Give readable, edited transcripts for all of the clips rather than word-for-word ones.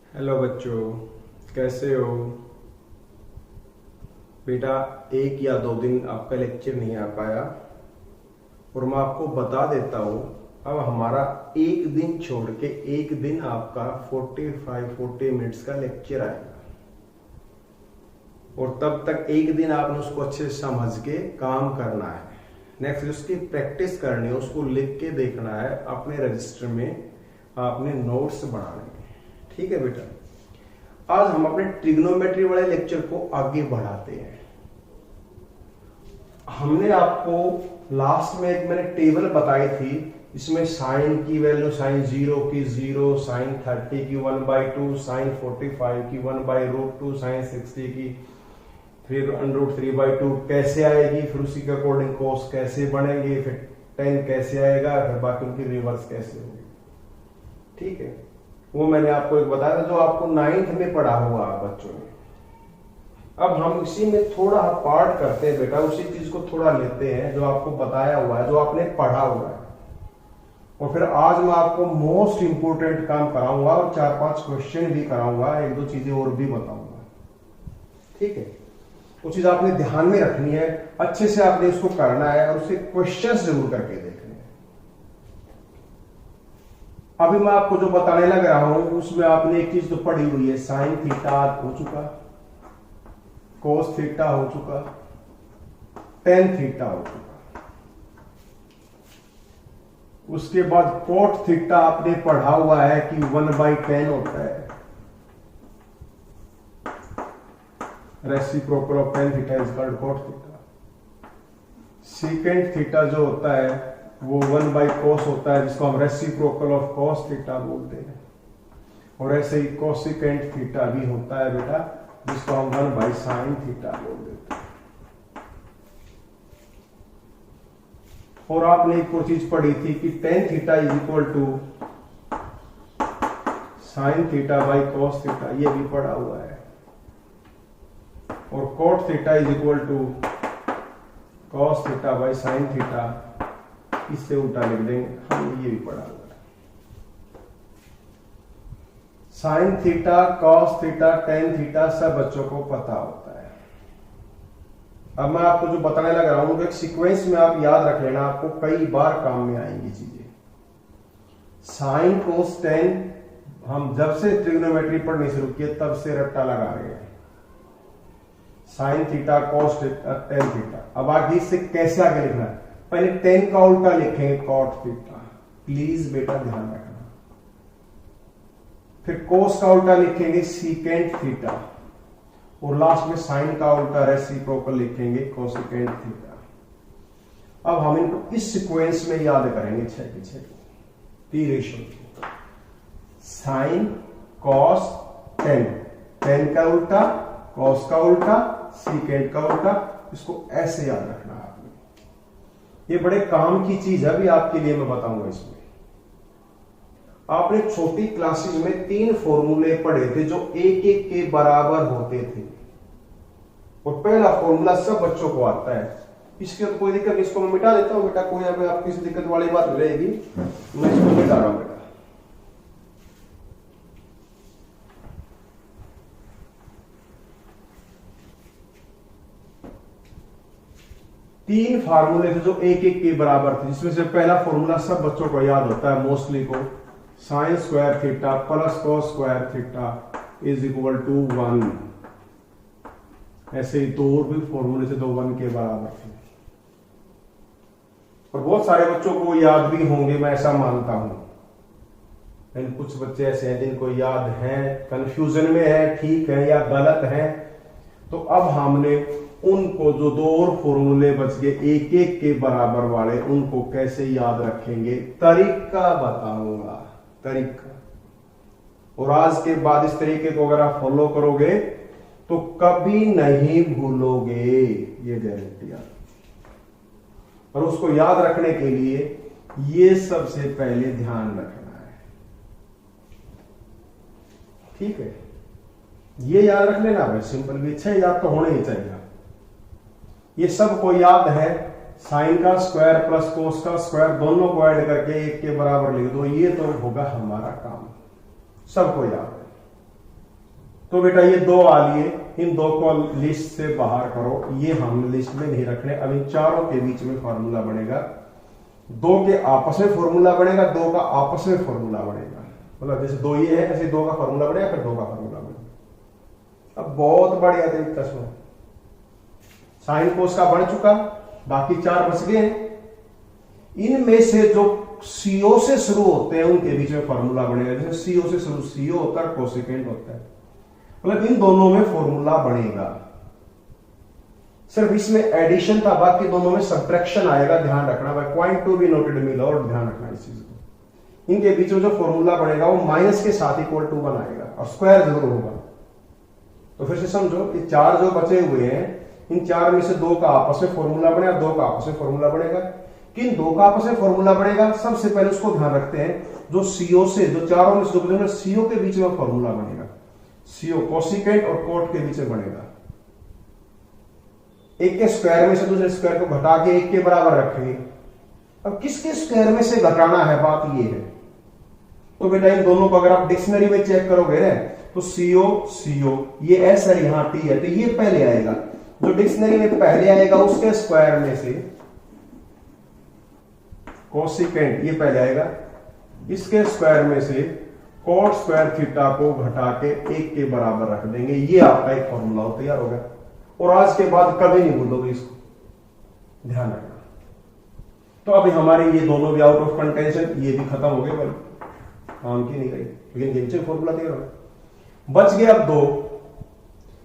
Hello बच्चों, कैसे हो बेटा। एक या दो दिन आपका लेक्चर नहीं आ पाया और मैं आपको बता देता हूँ, अब हमारा एक दिन छोड़ के एक दिन आपका 40 मिनट्स का लेक्चर आएगा और तब तक एक दिन आपने उसको अच्छे से समझ के काम करना है। नेक्स्ट उसकी प्रैक्टिस करनी है, उसको लिख के देखना है, अपने रजिस्टर में आपने नोट्स बनाने हैं। ठीक है बेटा, आज हम अपने ट्रिग्नोमेट्री वाले लेक्चर को आगे बढ़ाते हैं। हमने आपको लास्ट में एक मैंने टेबल बताई थी, इसमें साइन की वैल्यू साइन 0 की 0, साइन 30 की 1/2, साइन 45 की 1/√2, साइन 60 की फिर √3/2 कैसे आएगी, फिर उसी के अकॉर्डिंग कोस कैसे बनेंगे, फिर 10 कैसे आएगा, फिर बाकी उनकी रिवर्स कैसे होगी। ठीक है, वो मैंने आपको एक बताया जो आपको 9th में पढ़ा हुआ बच्चों ने। अब हम इसी में थोड़ा पार्ट करते हैं बेटा, उसी चीज को थोड़ा लेते हैं जो आपको बताया हुआ है, जो आपने पढ़ा हुआ है, और फिर आज मैं आपको मोस्ट इंपोर्टेंट काम कराऊंगा और 4-5 क्वेश्चन भी कराऊंगा, एक दो चीजें और भी बताऊंगा। ठीक है, वो चीज आपने ध्यान में रखनी है, अच्छे से आपने उसको करना है और उसके क्वेश्चन जरूर करके देखने हैं। अभी मैं आपको जो बताने लग रहा हूं उसमें आपने एक चीज तो पढ़ी हुई है, साइन थीटा हो चुका, कोस थीटा हो चुका, टेन थीटा हो चुका। उसके बाद कोट थीटा आपने पढ़ा हुआ है कि 1/10 होता है, reciprocal of tan theta is called cot theta. Secant theta जो होता है वो 1/cos होता है, जिसको हम रेसिप्रोकल ऑफ cos थीटा बोलते हैं, और ऐसे ही कोसिकेंट थीटा भी होता है बेटा, जिसको हम 1/sin थीटा बोल देते हैं। और आपने एक और चीज पढ़ी थी कि tan theta is equal to sin theta by cos theta, ये भी पढ़ा हुआ है, और cot theta is equal to cos theta by sin theta, इससे उल्टा लिख देंगे हम, ये भी पढ़ा हुआ है। Sine theta, cos theta, tan theta सब बच्चों को पता होता है। अब मैं आपको जो बताने लग रहा हूं एक सीक्वेंस में आप याद रख लेना, आपको कई बार काम में आएंगी चीजें। साइन कोस टेन हम जब से ट्रिग्नोमेट्री पढ़नी शुरू की तब से रट्टा लगा रहे हैं, sine theta cos theta tan theta. अब आगे इससे कैसे आगे लिखना है, पहले टेन का उल्टा लिखेंगे कॉट थीटा, प्लीज बेटा ध्यान रखना। फिर कोस का उल्टा लिखेंगे सीकेंट थीटा, और लास्ट में साइन का उल्टा रेसिप्रोकल लिखेंगे कोसिकेंट थीटा। अब हम इनको इस सीक्वेंस में याद करेंगे 6 के 6 T ratio, sine cos tan, ten का उल्टा, कॉस का उल्टा, सीकेंट का उल्टा, इसको ऐसे याद रखना है। ये बड़े काम की चीज है, अभी आपके लिए मैं बताऊंगा। इसमें आपने छोटी क्लासेस में 3 फॉर्मूले पढ़े थे जो एक एक के बराबर होते थे, और पहला फॉर्मूला सब बच्चों को आता है, इसके तो कोई दिक्कत, इसको मैं मिटा देता हूं बेटा, कोई अगर आपकी किसी दिक्कत वाली बात रहेगी मैं इसको मिटा रहा हूं बेटा। तीन फार्मूले थे जो एक एक के बराबर थे, जिसमें से पहला फॉर्मूला सब बच्चों को याद होता है मोस्टली को, sine square theta plus cos square theta is equal to 1। ऐसे ही दो और भी फॉर्मूले थे, दो 1 के बराबर थे, और बहुत सारे बच्चों को याद भी होंगे, मैं ऐसा मानता हूं। लेकिन कुछ बच्चे ऐसे हैं जिनको याद है, कंफ्यूजन में है, ठीक है या गलत है। तो अब हमने उनको जो दो और फॉर्मूले बच गए एक एक के बराबर वाले, उनको कैसे याद रखेंगे, तरीका बताऊंगा, तरीका। और आज के बाद इस तरीके को अगर आप फॉलो करोगे तो कभी नहीं भूलोगे, ये गारंटी है। और उसको याद रखने के लिए ये सबसे पहले ध्यान रखना है। ठीक है, ये याद रख लेना भाई, सिंपल भी 6 याद तो होने ही चाहिए। ये सबको याद है, साइन का स्क्वायर प्लस कोस का स्क्वायर दोनों को ऐड करके एक के बराबर लिख दो, ये तो होगा हमारा काम, सबको याद है। तो बेटा ये दो आ लिए, इन दो को लिस्ट से बाहर करो, ये हम लिस्ट में नहीं रखने। अब इन चारों के बीच में फॉर्मूला बनेगा, दो के आपस में फॉर्मूला बनेगा, दो का आपस में फॉर्मूला बनेगा, मतलब जैसे दो ये है ऐसे दो का फॉर्मूला बनेगा, फिर दो का फॉर्मूला बनेगा। अब बहुत बढ़िया तरीका सुनो, साइन कोस का बन चुका, बाकी चार बच गए। इनमें से जो सीओ से शुरू होते हैं उनके बीच में फॉर्मूला बनेगा, जैसे सीओ से शुरू, सीओ होता है कोसिकेंट होता है, मतलब इन दोनों में फॉर्मूला बनेगा। सिर्फ इसमें एडिशन था, बाकी दोनों में सब्ट्रैक्शन आएगा, ध्यान रखना भाई, पॉइंट टू बी नोटेड मिला और ध्यान रखना इस चीज को। इनके बीच में जो फॉर्मूला बनेगा वो माइनस के साथ इक्वल टू 1 आएगा और स्क्वायर जरूर होगा। तो फिर से समझो, ये चार जो बचे हुए हैं, इन चार में से दो का आपस में फॉर्मूला बनेगा, दो का आपस में फॉर्मूला बनेगा। किन दो का आपस में फॉर्मूला बनेगा, सबसे पहले उसको ध्यान रखते हैं, जो सीओ से, जो चारों में से जो सीओ के बीच में फॉर्मूला बनेगा, सीओ कोसिकेंट और कोट के बीच में बनेगा। एक के स्क्वायर में से दूसरे स्क्वायर को घटा के एक के बराबर रखेंगे। अब किसके स्क्वायर में से घटाना है, बात ये है। तो बेटा इन दोनों को अगर आप डिक्शनरी में चेक करोगे ना, तो सीओ सीओ, ये एस है, यहां टी है, तो ये पहले आएगा, जो डिक्शनरी में पहले आएगा उसके स्क्वायर में से कोसिकेंट ये पहले आएगा, इसके स्क्वायर में से कोट स्क्वायर थीटा को घटा के एक के बराबर रख देंगे। ये आपका एक फॉर्मूला तैयार होगा और आज के बाद कभी नहीं भूलोगे इसको, ध्यान रखना। तो अभी हमारे ये दोनों भी आउट ऑफ कंटेंशन, ये भी खत्म हो गए, बल काम की नहीं रही, लेकिन के बीच फॉर्मूला तैयार होगा। बच गए अब दो,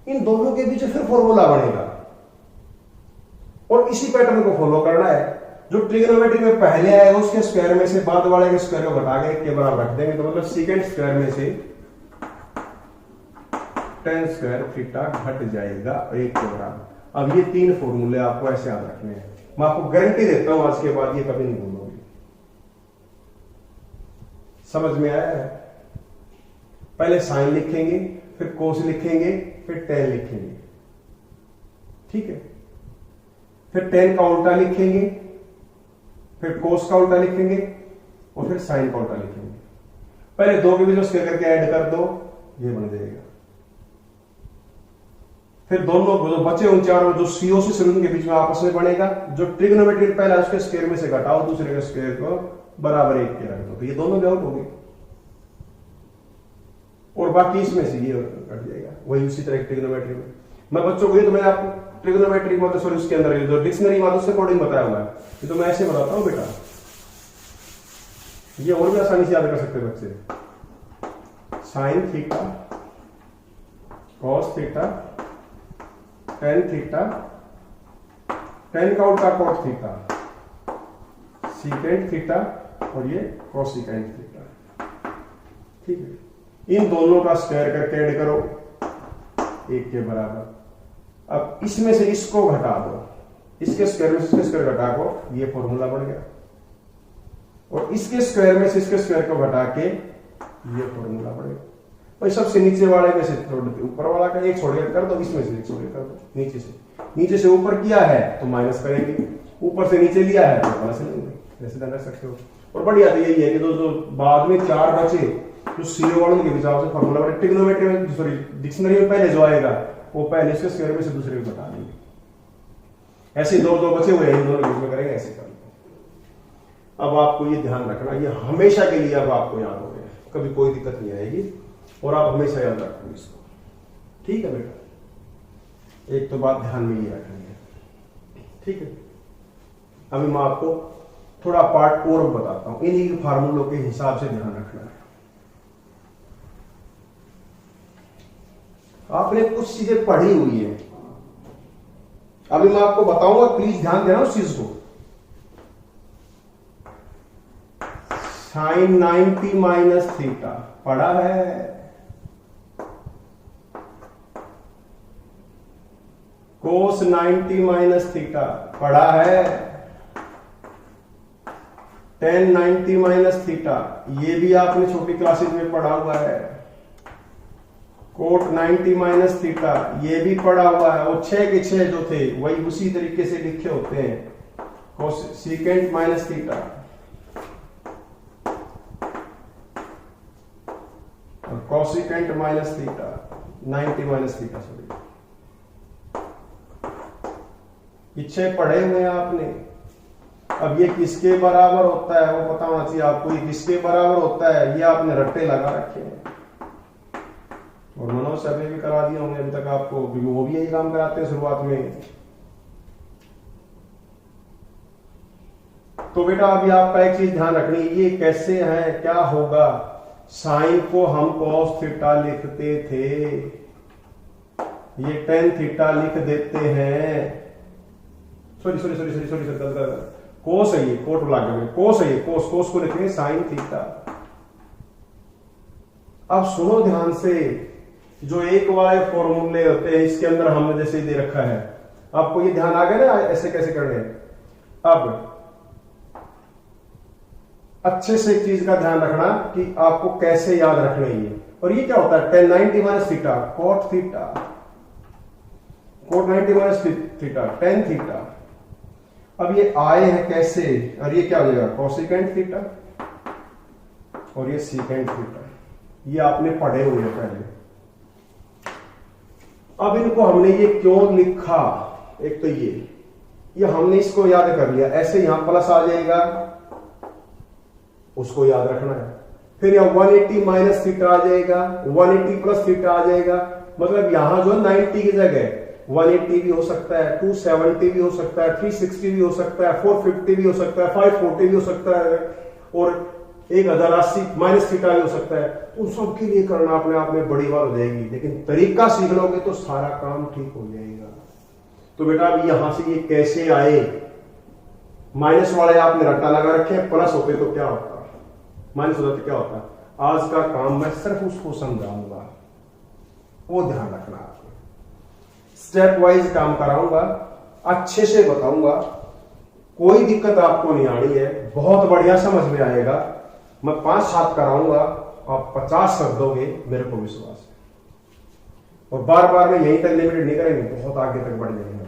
इन दोनों के बीच फिर फॉर्मूला बनेगा और इसी पैटर्न को फॉलो करना है। जो ट्रिग्नोमेट्री में पहले आएगा उसके स्क्वायर में से बाद वाले के स्क्वायर को घटा के एक के बराबर रख देंगे, तो मतलब सेकंड स्क्वायर में से tan स्क्वायर थीटा घट जाएगा एक के बराबर। अब ये तीन फॉर्मूले आपको ऐसे याद रखने हैं, मैं आपको गारंटी देता हूं आज के बाद ये कभी नहीं भूलोगे। समझ में आया है? पहले साइन लिखेंगे, फिर कोस लिखेंगे, फिर tan लिखेंगे, ठीक है, फिर tan का उल्टा लिखेंगे, फिर कोस का उल्टा लिखेंगे और फिर साइन का उल्टा लिखेंगे। पहले दो के बीच में स्क्वायर करके ऐड कर दो, ये बन जाएगा। फिर दोनों जो बचे उन चारों जो सीओ से शुरू के बीच में आपस में बनेगा, जो ट्रिग्नोमेट्री पहला उसके स्क्वायर में से घटाओ, दूसरे के स्क्वायर को बराबर एक के रख दो, तो ये दोनों भी आउट हो गए और बाकी इसमें से ये कट जाएगा। वही उसी तरह ट्रिग्नोमेट्री में मैं बच्चों को, ये तो मैंने आपको ट्रिग्नोमेट्री में, सॉरी उसके अंदर जो डिक्शनरी में उससे अकॉर्डिंग बताया हुआ है, ये तो मैं ऐसे बताता हूं बेटा, ये और भी आसानी से याद कर सकते हैं बच्चे। Sine theta cos theta tan theta, ten का उल्टा कॉट थीटा, सीकेंट थीटा और ये कोसिकेंट थीटा, ठीक है। इन दोनों का स्क्वायर करके ऐड करो एक के बराबर। अब इसमें से इसको घटा दो, इसके स्क्वायर में से इसके स्क्वायर घटा को, ये फॉर्मूला बन गया, और इसके स्क्वायर में से इसके स्क्वायर को घटा के ये फॉर्मूला बनेगा। भाई सबसे नीचे वाले में से ऊपर वाला का एक छोड़ कर दो, इसमें से एक छोड़ कर दो, नीचे से ऊपर किया है तो माइनस करेंगे, ऊपर से नीचे लिया है तो प्लस लेंगे, ऐसे कर सकते हो। और बढ़िया तो यही है कि जो बाद में चार बचे जो सीओ वालों के हिसाब से फॉर्मूला बने, ट्रिग्नोमेट्री में सॉरी डिक्शनरी में पहले जो आएगा वो पहले इसके स्क्वायर में से दूसरे को बता देंगे। ऐसे दो बचे हुए हैं, इन दोनों के बीच में करेंगे, ऐसे कर लो। अब आपको ये ध्यान रखना, ये हमेशा के लिए अब आपको याद हो गया, कभी कोई दिक्कत नहीं आएगी और आप हमेशा याद रखोगे इसको, ठीक है बेटा। एक तो बात ध्यान में ये रखेंगे, ठीक है। अभी मैं आपको थोड़ा पार्ट और बताता हूं, इन्हीं फार्मूलों के हिसाब से ध्यान रखना है। आपने कुछ चीजें पढ़ी हुई है, अभी मैं आपको बताऊंगा, प्लीज ध्यान देना उस चीज को। साइन 90 माइनस थीटा पढ़ा है, कोस 90 माइनस थीटा पढ़ा है, टेन 90 माइनस थीटा ये भी आपने छोटी क्लासेज में पढ़ा हुआ है, कोट 90 माइनस थीटा ये भी पढ़ा हुआ है, और 6 के 6 जो थे वही उसी तरीके से लिखे होते हैं। सीकेंट माइनस थीटा और cosecant minus theta 90 minus theta, sorry. पीछे पढ़े हुए हैं आपने। अब ये किसके बराबर होता है वो पता होना चाहिए आपको। ये किसके बराबर होता है ये आपने रट्टे लगा रखे हैं, और मनोज सर ने भी करा दिए होंगे अभी तक आपको, क्योंकि वो भी यही काम कराते हैं शुरुआत में। तो बेटा अभी आपका एक चीज ध्यान रखनी, ये कैसे है, क्या होगा। साइन को हम कॉस थीटा लिखते थे, ये टेन थीटा लिख देते हैं। सॉरी कोस है, ये कोट लग गया, कोस है ये, कोस को लिखेंगे साइन थीटा। अब सुनो ध्यान से, जो एक वाले फॉर्मूले होते हैं इसके अंदर हमने जैसे दे रखा है, आपको ये ध्यान आ गया ना ऐसे कैसे करने हैं। अब अच्छे से एक चीज का ध्यान रखना कि आपको कैसे याद रखना है ये। और ये क्या होता है, tan 90 minus theta cot theta, cot 90 minus theta tan theta. अब ये आए हैं कैसे, और ये क्या हो जाएगा कोसेकेंट थीटा, और ये सीकेंट थीटा। ये आपने पढ़े हुए हैं पहले। अब इनको हमने ये क्यों लिखा, एक तो ये हमने इसको याद कर लिया, ऐसे यहां प्लस आ जाएगा, उसको याद रखना है। फिर यहां 180 माइनस थीटा आ जाएगा, 180 प्लस थीटा आ जाएगा। मतलब यहां जो 90 की जगह 180 भी हो सकता है, 270 भी हो सकता है, 360 भी हो सकता है, 450 भी हो सकता है, 540 भी हो सकता है, और 1080 माइनस थीटा भी हो सकता है। उन सब के लिए करना अपने आप में बड़ी बात हो जाएगी, लेकिन तरीका सीख लोगे तो सारा काम ठीक हो जाएगा। तो बेटा अभी यहां से ये कैसे आए, माइनस वाले आपने रट्टा लगा रखे, प्लस होते तो क्या होता, माइनस होता तो क्या होता। आज का काम मैं सिर्फ उसको समझाऊंगा, वो ध्यान रखना आपको। स्टेप वाइज काम कराऊंगा, अच्छे से बताऊंगा, कोई दिक्कत आपको नहीं आनी है, बहुत बढ़िया समझ में आएगा। मैं 5-7 कराऊंगा, आप 50 कर दोगे, मेरे को विश्वास है। और बार बार में यहीं तक लिमिटेड नहीं करेंगे, बहुत आगे तक बढ़ जाएंगे।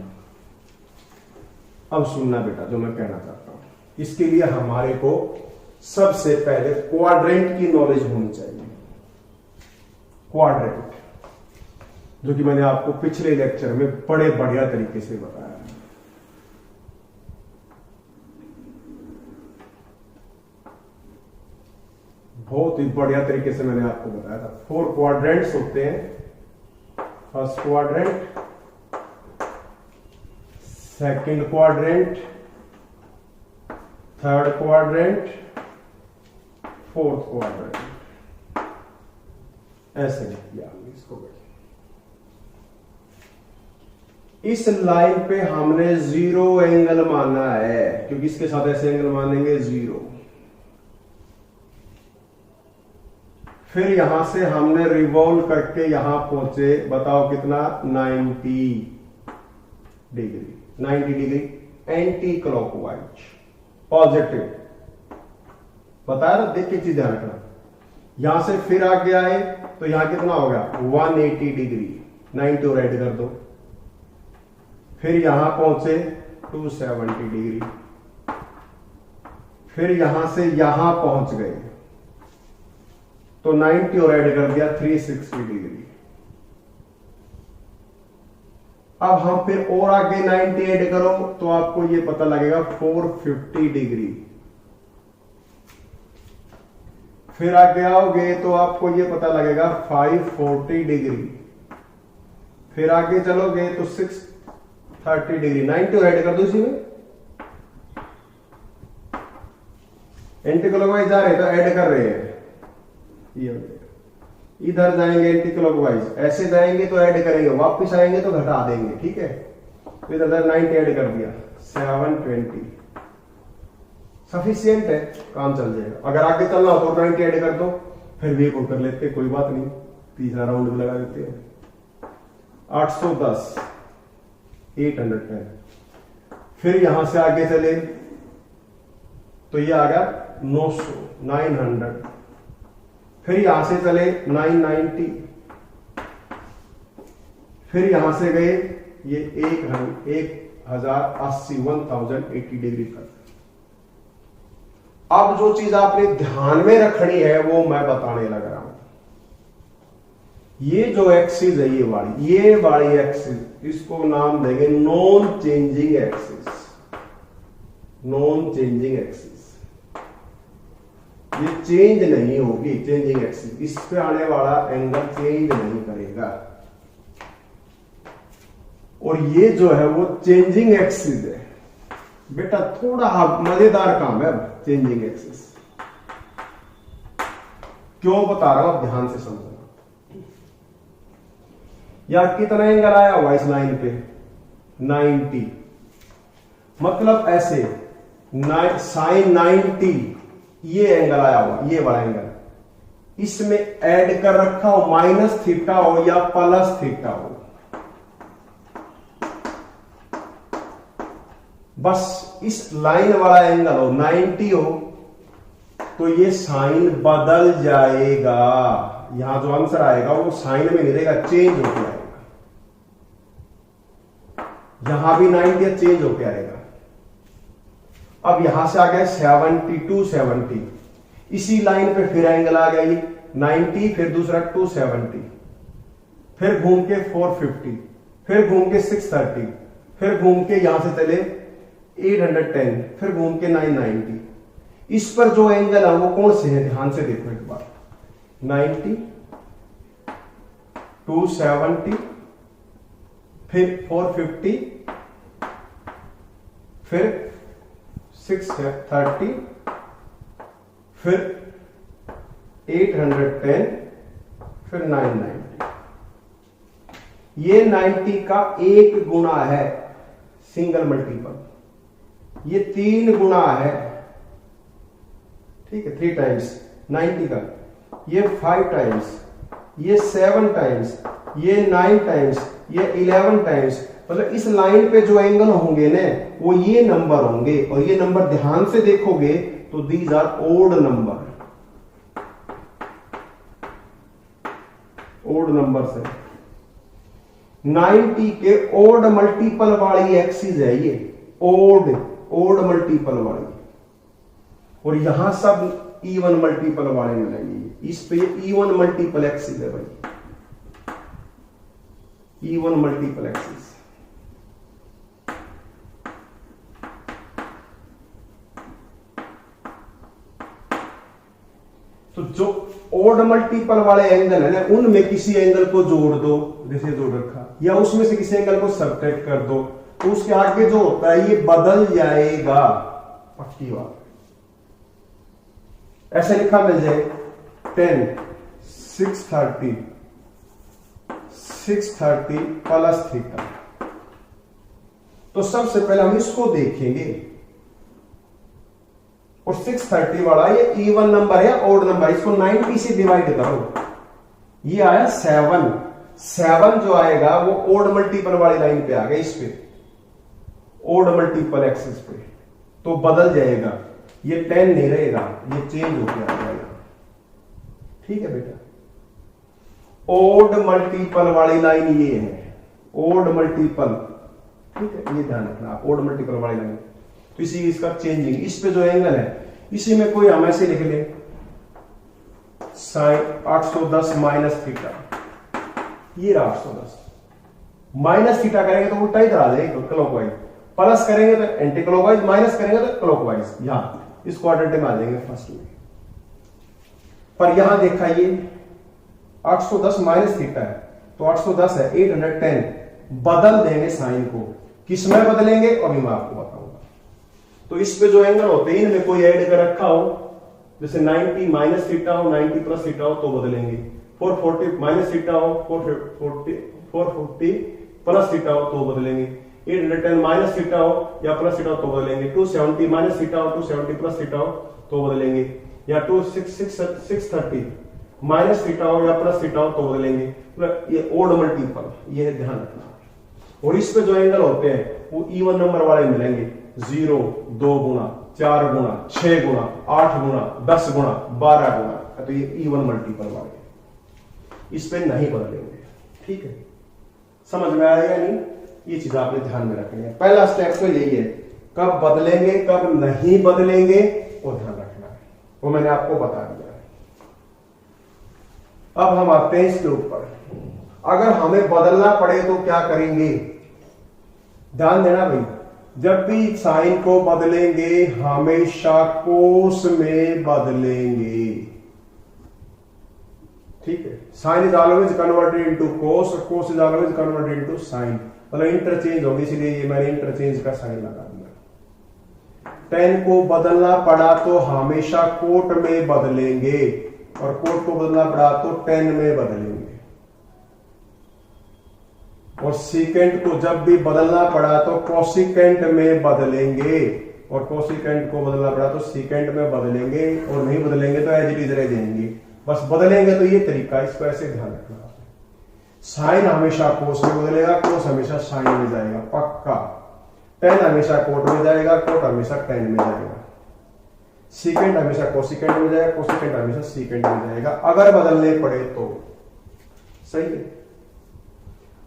अब सुनना बेटा जो मैं कहना चाहता हूं, इसके लिए हमारे को सबसे पहले क्वाड्रेंट की नॉलेज होनी चाहिए। क्वाड्रेंट, जो कि मैंने आपको पिछले लेक्चर में बड़े बढ़िया तरीके से बताया है। बहुत ही बढ़िया तरीके से मैंने आपको बताया था। 4 क्वाड्रेंट्स होते हैं। First quadrant, second quadrant, third quadrant, fourth quadrant. ऐसे किया इसको। इस लाइन पे हमने 0 एंगल माना है, क्योंकि इसके साथ ऐसे एंगल मानेंगे 0। फिर यहां से हमने रिवॉल्व करके यहां पहुंचे, बताओ कितना, 90 degree. 90 degree anti clockwise, positive बताया ना, देख के चीज ध्यान रखना। यहां से फिर आगे आए तो यहां कितना होगा, 180 डिग्री, 90 और ऐड कर दो। फिर यहां पहुंचे 270 डिग्री, फिर यहां से यहां पहुंच गए तो 90 और ऐड कर दिया 360 डिग्री। अब हम फिर और आगे 90 ऐड करो तो आपको ये पता लगेगा 450 डिग्री। फिर आगे आओगे तो आपको ये पता लगेगा 540 डिग्री। फिर आगे चलोगे तो 630 डिग्री। 90 ऐड कर दो इसी में, एंटी क्लॉकवाइज जा रहे तो ऐड कर रहे हैं, ये इधर जाएंगे एंटी क्लॉकवाइज, ऐसे जाएंगे तो ऐड करेंगे, वापस आएंगे तो घटा देंगे, ठीक है। तो इधर 90 ऐड कर दिया, 720 सफिशियंट है, काम चल जाएगा। अगर आगे चलना हो तो 90 ऐड कर दो, फिर भी एक कर लेते, कोई बात नहीं, तीसरा राउंड भी लगा देते हैं। 810 810। फिर यहां से आगे चले तो ये आ गया 900 900। फिर यहां से चले 990। फिर यहां से गए ये 1080 1080 डिग्री तक। अब जो चीज आपने ध्यान में रखनी है वो मैं बताने लग रहा हूं। ये जो एक्सिस है ये वाली एक्सिस, इसको नाम देंगे non changing axis. Non changing axis ये चेंज नहीं होगी, चेंजिंग एक्सिस, इस पे आने वाला एंगल चेंज नहीं करेगा। और ये जो है वो चेंजिंग एक्सिस है बेटा, थोड़ा मजेदार काम है चेंजिंग एक्सिस। क्यों बता रहा हूं, ध्यान से समझना। या कितना एंगल आया हुआ इस लाइन पे 90, मतलब ऐसे साइन 90 ये एंगल आया हुआ, ये वाला एंगल, इसमें ऐड कर रखा हो माइनस थीटा हो या प्लस थीटा हो, बस इस लाइन वाला एंगल हो 90 हो तो ये साइन बदल जाएगा। यहां जो आंसर आएगा वो साइन में नहीं रहेगा, चेंज होकर आएगा। यहां भी 90 चेंज होकर आएगा। अब यहां से आ गया 70 टू 70, इसी लाइन पे फिर एंगल आ गया ये 90, फिर दूसरा 270, फिर घूम के 450, फिर घूम के 630, फिर घूम के यहां से चले 810, फिर घूम के 990। इस पर जो एंगल है वो कौन से है, ध्यान से देखो एक बार, 90, 270, फिर 450, फिर 630, फिर 810, फिर 990। ये 90 का एक गुना है, सिंगल मल्टीपल। ये 3 गुना है, ठीक है, 3 टाइम्स 90 का। ये 5 टाइम्स, ये 7 टाइम्स, ये 9 टाइम्स, ये 11 टाइम्स। मतलब इस लाइन पे जो एंगल होंगे ना वो ये नंबर होंगे, और ये नंबर ध्यान से देखोगे तो these are odd number, odd numbers है। 90 के ओड मल्टीपल वाली एक्सिस है ये, ओड मल्टीपल वाली, और यहां सब इवन मल्टीपल वाले मिलेंगे। इस पे इवन मल्टीपल एक्सिस है भाई, इवन मल्टीपल एक्सिस। तो जो ओड मल्टीपल वाले एंगल है ना, उनमें किसी एंगल को जोड़ दो, जैसे जोड़ रखा, या उसमें से किसी एंगल को सब्ट्रैक्ट कर दो, तो उसके आगे जो होता है ये बदल जाएगा, पक्की बात। ऐसे लिखा मिल जाए 10, 630 प्लस थीटा। तो सबसे पहले हम इसको देखेंगे, और 630 वाला ये इवन नंबर है ओड नंबर, इसको 90 से डिवाइड करो, ये आया 7 जो आएगा वो ओड मल्टीपल वाली लाइन पे आ गया, इस पे ओड मल्टीपल एक्सिस पे, तो बदल जाएगा, ये 10 नहीं रहेगा, ये चेंज होकर आ जाएगा। ठीक है बेटा, ओड मल्टीपल वाली लाइन ये है, ओड मल्टीपल, ठीक है, ये ध्यान रखना आप, ओड मल्टीपल वाली लाइन। तो इसी इसका चेंजिंग, इस पे जो एंगल है इसी में कोई हम ऐसे लिख ले, साइन 810 माइनस थीटा, ये 810 माइनस थीटा करेंगे तो उल्टा ही करा देगा, क्लॉकवाइज, प्लस करेंगे तो एंटी क्लॉकवाइज, माइनस करेंगे तो क्लॉकवाइज, यहां इस क्वाड्रेंट में आ जाएंगे फर्स्ट में। पर यहां देखा ये 810 माइनस थीटा है, तो 810 है 810, बदल देंगे साइन को, किसमें बदलेंगे अभी मैं आपको बताऊंगा। तो इस पे जो एंगल होते हैं इनमें कोई ऐड कर रखा हो, जैसे 90 माइनस थीटा हो, 90 प्लस थीटा हो तो बदलेंगे, 440 माइनस थीटा हो, 440 प्लस थीटा हो तो बदलेंगे, 810 माइनस थीटा हो या प्लस थीटा हो तो बदलेंगे, 270 माइनस थीटा हो, 270 प्लस थीटा हो तो बदलेंगे, या 630 माइनस थीटा हो या प्लस थीटा हो तो बदलेंगे। ये ओड मल्टीपल, ये ध्यान रखना। और इस पे जो एंगल होते हैं वो इवन नंबर वाले मिलेंगे, 0, 2 गुना, 4 गुना, 6 गुना, 8 गुना, 10 गुना, 12 गुना, तो ये इवन मल्टीपल वाले, इस पे नहीं बदलेंगे। ठीक है, समझ में आया या नहीं, ये चीज आपने ध्यान में रखनी है। पहला स्टेप तो यही है, कब बदलेंगे कब नहीं बदलेंगे वो ध्यान रखना है, वो मैंने आपको बता दिया है। अब हम आते हैं इसके ऊपर, अगर हमें बदलना पड़े तो क्या करेंगे, ध्यान देना भाई, जब भी साइन को बदलेंगे हमेशा कोस में बदलेंगे, ठीक है। Sine is always converted into cos और cos is always converted into sine, मतलब इंटरचेंज होगी, इसलिए ये मैंने इंटरचेंज का साइन लगा दिया। टेन को बदलना पड़ा तो हमेशा कोट में बदलेंगे और कोट को बदलना पड़ा तो टेन में बदलेंगे, और सीकेंट को जब भी बदलना पड़ा तो कोसिकेंट में बदलेंगे और कोसिकेंट को बदलना पड़ा तो सीकेंट में बदलेंगे, और नहीं बदलेंगे तो एज इट इज रह जाएंगे। बस बदलेंगे तो ये तरीका, इसको ऐसे ध्यान रखना। साइन हमेशा कोस में बदलेगा, कोस हमेशा साइन में जाएगा पक्का, टेन हमेशा कोट में जाएगा, कोट हमेशा टेन में जाएगा, सीकेंट हमेशा कोसिकेंट में जाएगा, कोसिकेंट हमेशा सीकेंट में जाएगा अगर बदलने पड़े तो। सही है।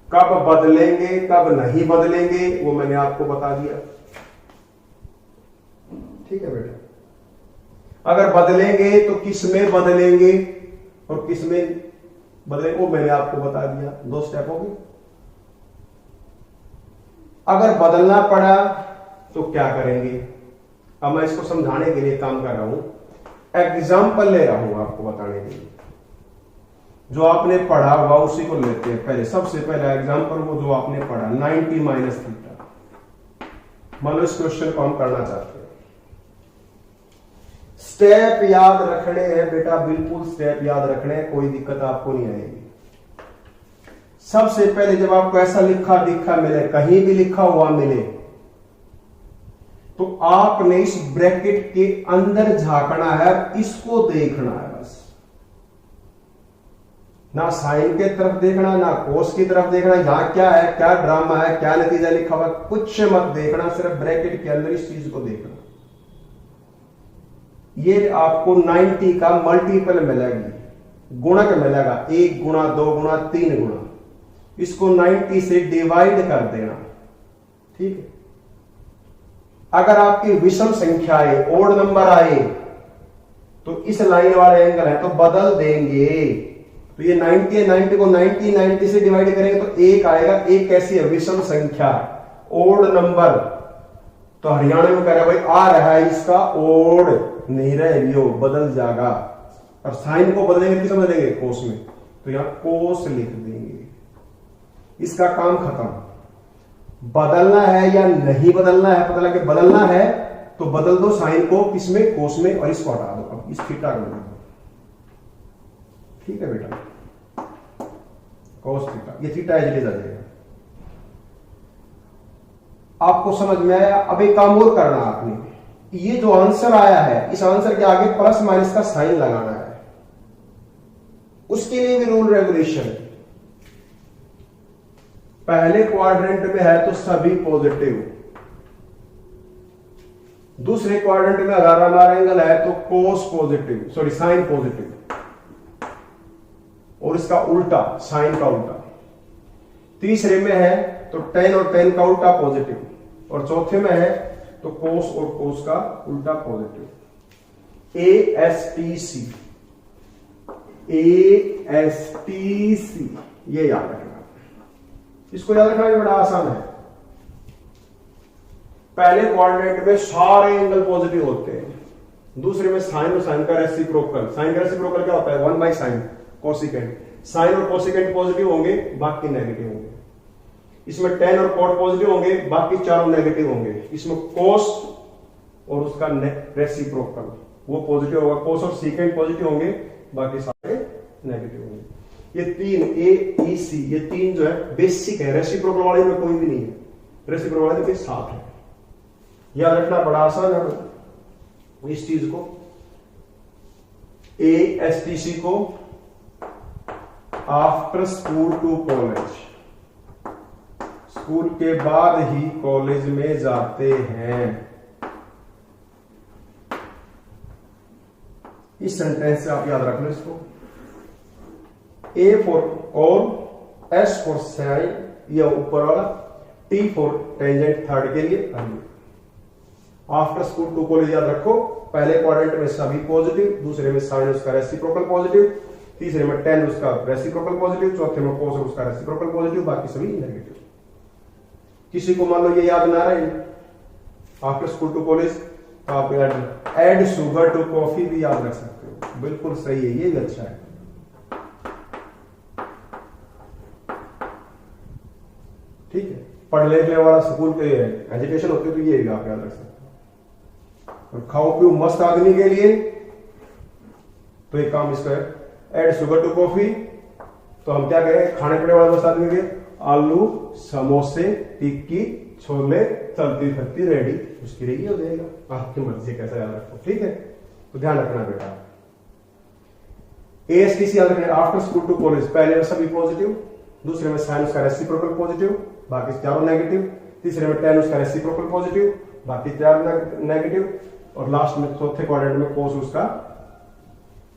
कब बदलेंगे कब नहीं बदलेंगे वो मैंने आपको बता दिया, ठीक है बेटा। अगर बदलेंगे तो किस में बदलेंगे और किस में बदलेंगे वो मैंने आपको बता दिया, 2 स्टेप हो गए। अगर बदलना पड़ा तो क्या करेंगे, अब मैं इसको समझाने के लिए काम कर रहा हूं, एग्जाम्पल ले रहा हूं आपको बताने के लिए। जो आपने पढ़ा हुआ उसी को लेते हैं पहले, सबसे पहला एग्जाम्पल वो जो आपने पढ़ा 90 माइनस थीटा। मान लो इस क्वेश्चन को हम करना चाहते हैं, स्टेप याद रखने हैं बेटा, बिल्कुल स्टेप याद रखने हैं, कोई दिक्कत आपको नहीं आएगी। सबसे पहले जब आपको ऐसा लिखा दिखा मिले, कहीं भी लिखा हुआ मिले, तो आपने इस ब्रैकेट के अंदर झांकना है, इसको देखना है बस, ना साइन के तरफ देखना ना कोस की तरफ देखना, यहां क्या है, क्या ड्रामा है, क्या नतीजा लिखा हुआ, कुछ मत देखना, सिर्फ ब्रैकेट के अंदर इस चीज को देखना। ये आपको 90 का मल्टीपल मिलेगी, गुणक मिलेगा, 1 गुणा 2 गुणा 3 गुणा, इसको 90 से डिवाइड कर देना, ठीक है। अगर आपकी विषम संख्या आए, ओड नंबर आए, तो इस लाइन वाले एंगल है तो बदल देंगे। तो ये 90 है, 90 को 90 से डिवाइड करेंगे तो 1 आएगा। 1 कैसी है, विषम संख्या, ओड नंबर, तो हरियाणा में कह रहा है भाई आ रहा है इसका ओड, नहीं रहे बदल जाएगा। और साइन को बदलेंगे किस में बदलेंगे, कोस में, तो यहां कोस लिख देंगे, इसका काम खत्म। बदलना है या नहीं बदलना है, पता लगे बदलना है तो बदल दो साइन को किसमें, कोस में, और इसको हटा दो, अब इस थीटा को दो, ठीक है बेटा, कोस थीटा, ये थीटा एज इट इज आ जाएगा। आपको समझ में आया। अब एक काम और करना आपने, ये जो आंसर आया है इस आंसर के आगे प्लस माइनस का साइन लगाना है, उसके लिए भी रूल रेगुलेशन है। पहले क्वाड्रेंट में है तो सभी पॉजिटिव, दूसरे क्वाड्रेंट में अगर हमारा एंगल है तो कोस पॉजिटिव, सॉरी साइन पॉजिटिव, और इसका उल्टा साइन का उल्टा। तीसरे में है तो टेन और टेन का उल्टा पॉजिटिव, और चौथे में है तो कोस और कोस का उल्टा पॉजिटिव। ASTC, ASTC ये याद रखना, इसको याद रखना भी बड़ा आसान है। पहले क्वाड्रेंट में सारे एंगल पॉजिटिव होते हैं, दूसरे में साइन और साइन का रेसिप्रोकल। साइन का रेसिप्रोकल क्या होता है, 1/sin कोसिकेंट। साइन और कोसिकेंट पॉजिटिव होंगे, बाकी नेगेटिव होंगे। इसमें टेन और कॉट पॉजिटिव होंगे, बाकी चारों नेगेटिव होंगे। इसमें कोस और उसका रेसिप्रोकल वो पॉजिटिव होगा, कोस और सीकेंट पॉजिटिव होंगे, बाकी सारे नेगेटिव होंगे। ये 3 AEC, ये 3 जो है बेसिक है, रेसिप्रोकल वाले में कोई भी नहीं है, रेसिप्रोकल वाले के साथ है। याद रखना बड़ा आसान है इस चीज को। ASTC को after school to college, school के बाद ही कॉलेज में जाते हैं। इस सेंटेंस से आप याद रख लो इसको। A for all, S for sine, ये ऊपर वाला, T फॉर टेंजेंट थर्ड के लिए। आफ्टर स्कूल टू कॉलेज याद रखो, पहले क्वाड्रेंट में सभी पॉजिटिव, दूसरे में साइन उसका रेसिप्रोकल पॉजिटिव, तीसरे में tan उसका रेसिप्रोकल पॉजिटिव, चौथे में cos उसका रेसिप्रोकल पॉजिटिव, बाकी सभी नेगेटिव। किसी को मान लो ये याद ना रहे आफ्टर स्कूल टू कॉलेज, तो आप ऐड शुगर टू कॉफी भी याद रख सकते हो, बिल्कुल सही है, ये भी अच्छा है। ठीक है, पढ़ लिखने वाला स्कूल के एजुकेशन होते तो ये भी आप याद रख सकते हो। और खाओ पियो मस्त आदमी के लिए तो एक काम इसका है, ऐड शुगर टू कॉफी, तो हम क्या करें खाने पीने वाले मस्त आदमी के आलू समोसे टिक्की छोले चलती फिरती रेडी, उसकी रही हो जाएगा, आपकी मर्जी कैसा याद रखो। ठीक है, तो ध्यान रखना बेटा। ASTC याद रखना, आफ्टर स्कूल टू कॉलेज, पहले में सभी पॉजिटिव, दूसरे में साइन उसका रेसिप्रोकल पॉजिटिव, बाकी चारों नेगेटिव, तीसरे में tan उसका रेसिप्रोकल पॉजिटिव, बाकी चार नेगेटिव, और लास्ट में चौथे क्वाड्रेंट में cos उसका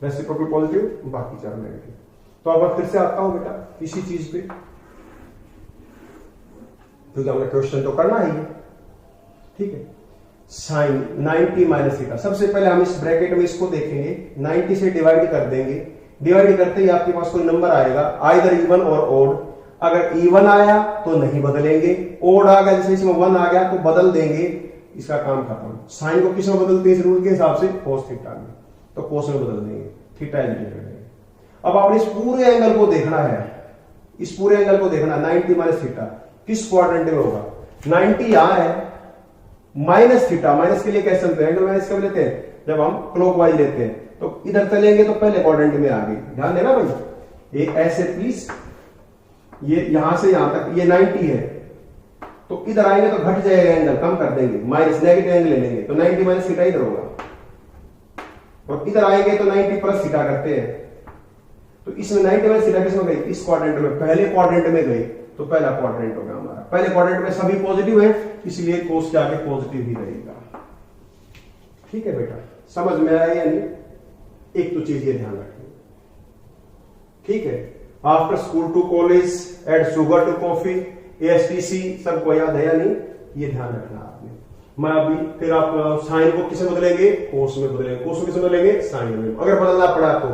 रेसिप्रोकल पॉजिटिव, बाकी चार नेगेटिव। तो अब फिर से आता हूं बेटा इसी चीज पे, क्योंकि हमने क्वेश्चन तो करना ही है। ठीक है, साइन 90 माइनस थीटा, सबसे पहले हम इस ब्रैकेट में इसको देखेंगे, 90 से डिवाइड कर देंगे, डिवाइड करते ही आपके पास कोई नंबर आएगा आइदर इवन और ओड। अगर इवन आया तो नहीं बदलेंगे, ओड आ गया जैसे इसमें 1 आ गया तो बदल देंगे, इसका काम खत्म। साइन को किस में बदलते हैं इस रूल के हिसाब से, कोस थीटा में, तो कोस में बदल देंगे, थीटा इंटीग्रेट है। अब आपने इस पूरे एंगल को देखना है, इस पूरे एंगल को देखना, 90 माइनस थीटा किस क्वाड्रेंट में होगा। 90 यहां है, माइनस थीटा, माइनस के लिए कैसे चलते हैं, एंगल माइनस कब लेते हैं, जब हम क्लॉकवाइज लेते हैं, तो इधर चलेंगे तो पहले क्वाड्रेंट में आ गए, ध्यान देना भाई। एक ऐसे प्लीज, ये यहां से यहां तक ये 90 है, तो इधर आएंगे तो घट जाएगा एंगल, कम कर देंगे, माइनस नेगेटिव एंगल ले लेंगे, तो 90 माइनस थीटा इधर होगा, और इधर आएंगे तो 90 प्लस थीटा करते हैं। तो इसमें 90 माइनस थीटा किसमें गई, इस क्वाड्रेंट में, पहले क्वाड्रेंट में गई, तो पहला क्वाड्रेंट होगा हमारा, पहले क्वाड्रेंट में सभी पॉजिटिव है, इसलिए कोस के आगे पॉजिटिव ही रहेगा। ठीक है बेटा, समझ में आया या नहीं, एक तो चीज ये ध्यान रखनी। ठीक है, after school to college, add sugar to coffee, ASTC सबको याद है या नहीं, ये ध्यान रखना आपने। मैं अभी फिर आप साइन को किसे बदलेंगे, कोस में बदलेंगे, कोस को किसे बदलेंगे, साइन में। अगर बदलना पड़ा तो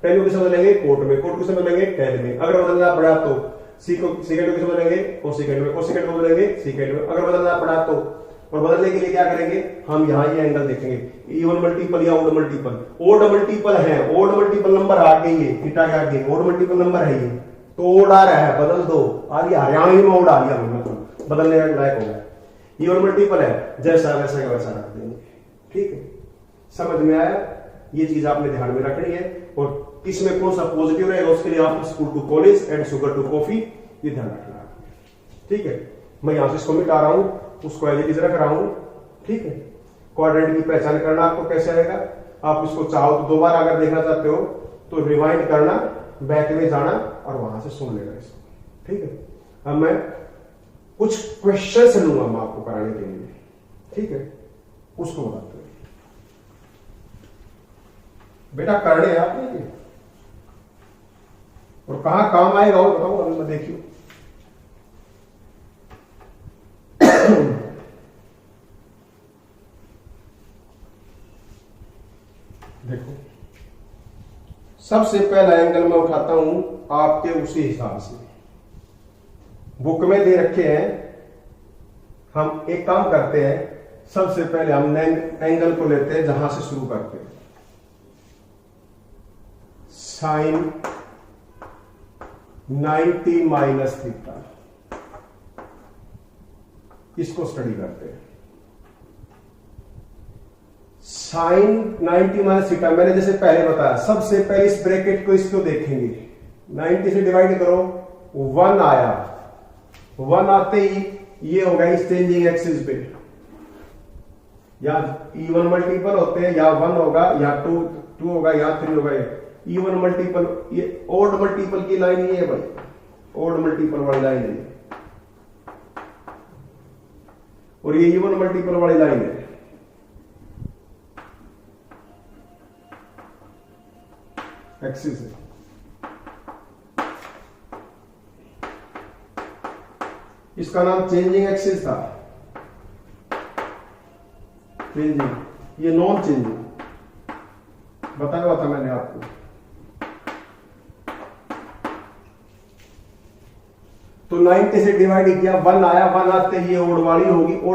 tan को किसे बदलेंगे, कोट में, कोट को किसे बदलेंगे, tan में। अगर बदलना पड़ा तो सेकंड को किसे बदलेंगे, कोसेकेंड में, कोसेकेंड को बदलेंगे सेकंड में। अगर बदलना पड़ा तो, और बदलने के लिए क्या करेंगे, हम यहां ये एंगल देखेंगे, इवन मल्टीपल या ओड मल्टीपल। ओड मल्टीपल है, ओड मल्टीपल नंबर आ गई है, थीटा के आगे ओड मल्टीपल नंबर है ये, तो ओड आ रहा है, बदल दो, आ गया, हरियाणवी में ओड आ गया, मतलब बदलने लायक हो गया। इवन मल्टीपल है, जैसा वैसा का वैसा रख देंगे। ठीक है, समझ में आया, ये चीज आपने ध्यान में रखनी है। और किसमें कौन सा पॉजिटिव रहेगा उसके लिए आप school to college and sugar to coffee, ये ध्यान रखना है। ठीक है, मैं यहां से इसको मिटा रहा हूं, उसको एज इट इज रख रहा हूं। ठीक है, क्वाड्रेंट की पहचान करना आपको कैसे आएगा, आप इसको चाहो तो दोबारा अगर देखना चाहते हो तो रिवाइंड करना, बैक में जाना और वहां से सुन लेना इसको। ठीक है, अब मैं कुछ क्वेश्चन लूंगा मैं आपको कराने के लिए। ठीक है, उसको बताते हैं बेटा, करने हैं आपने ये, और कहां काम आएगा वो बताओ, अभी मैं देखियो। देखो, सबसे पहला एंगल मैं उठाता हूं आपके उसी हिसाब से, बुक में दे रखे हैं। हम एक काम करते हैं, सबसे पहले हम एंगल को लेते हैं जहां से शुरू करते हैं, साइन 90 माइनस थीटा, इसको स्टडी करते हैं। साइन 90 माइनस थीटा, मैंने जैसे पहले बताया, सबसे पहले इस ब्रैकेट को इसको देखेंगे, 90 से डिवाइड करो, 1 आया, 1 आते ही ये होगा इस चेंजिंग एक्सिस पे, या इवन मल्टीपल होते हैं, या 1 होगा, या 2 होगा, या 3 होगा। इवन मल्टीपल, ये ओड मल्टीपल की लाइन ही है भाई, ओड मल्टीपल वाली लाइन है, और ये इवन मल्टीपल वाली लाइन है। एक्सिस है, इसका नाम चेंजिंग एक्सिस था, चेंजिंग, ये नॉन चेंजिंग बताया हुआ था मैंने आपको। तो 90 से डिवाइड किया, 1 आया, 1 आते ये ओड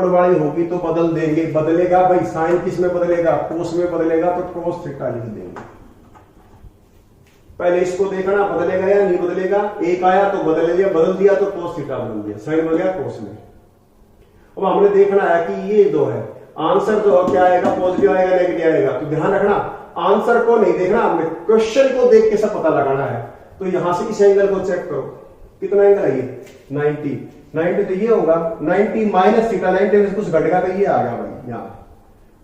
वाली होगी तो बदल देंगे। बदलेगा भाई साइन किस में बदलेगा, कोस में बदलेगा, तो कोस थीटा लिख देंगे। पहले इसको देखना बदलेगा या नहीं बदलेगा। एक आया तो बदल दिया तो कोस थीटा बदल दिया, साइन हो गया कोस में। अब हमने देखना है कि ये दो है, आंसर जो क्या आएगा, पॉजिटिव आएगा नेगेटिव आएगा। तो ध्यान रखना आंसर को नहीं देखना, हमने क्वेश्चन को देख के सब पता लगाना है। तो यहां से इस एंगल को चेक करो, कितना एंगल है ये 90 तो ये होगा 90 माइनस थीटा, 90 में कुछ घटेगा तो ये आ गया भाई। यहां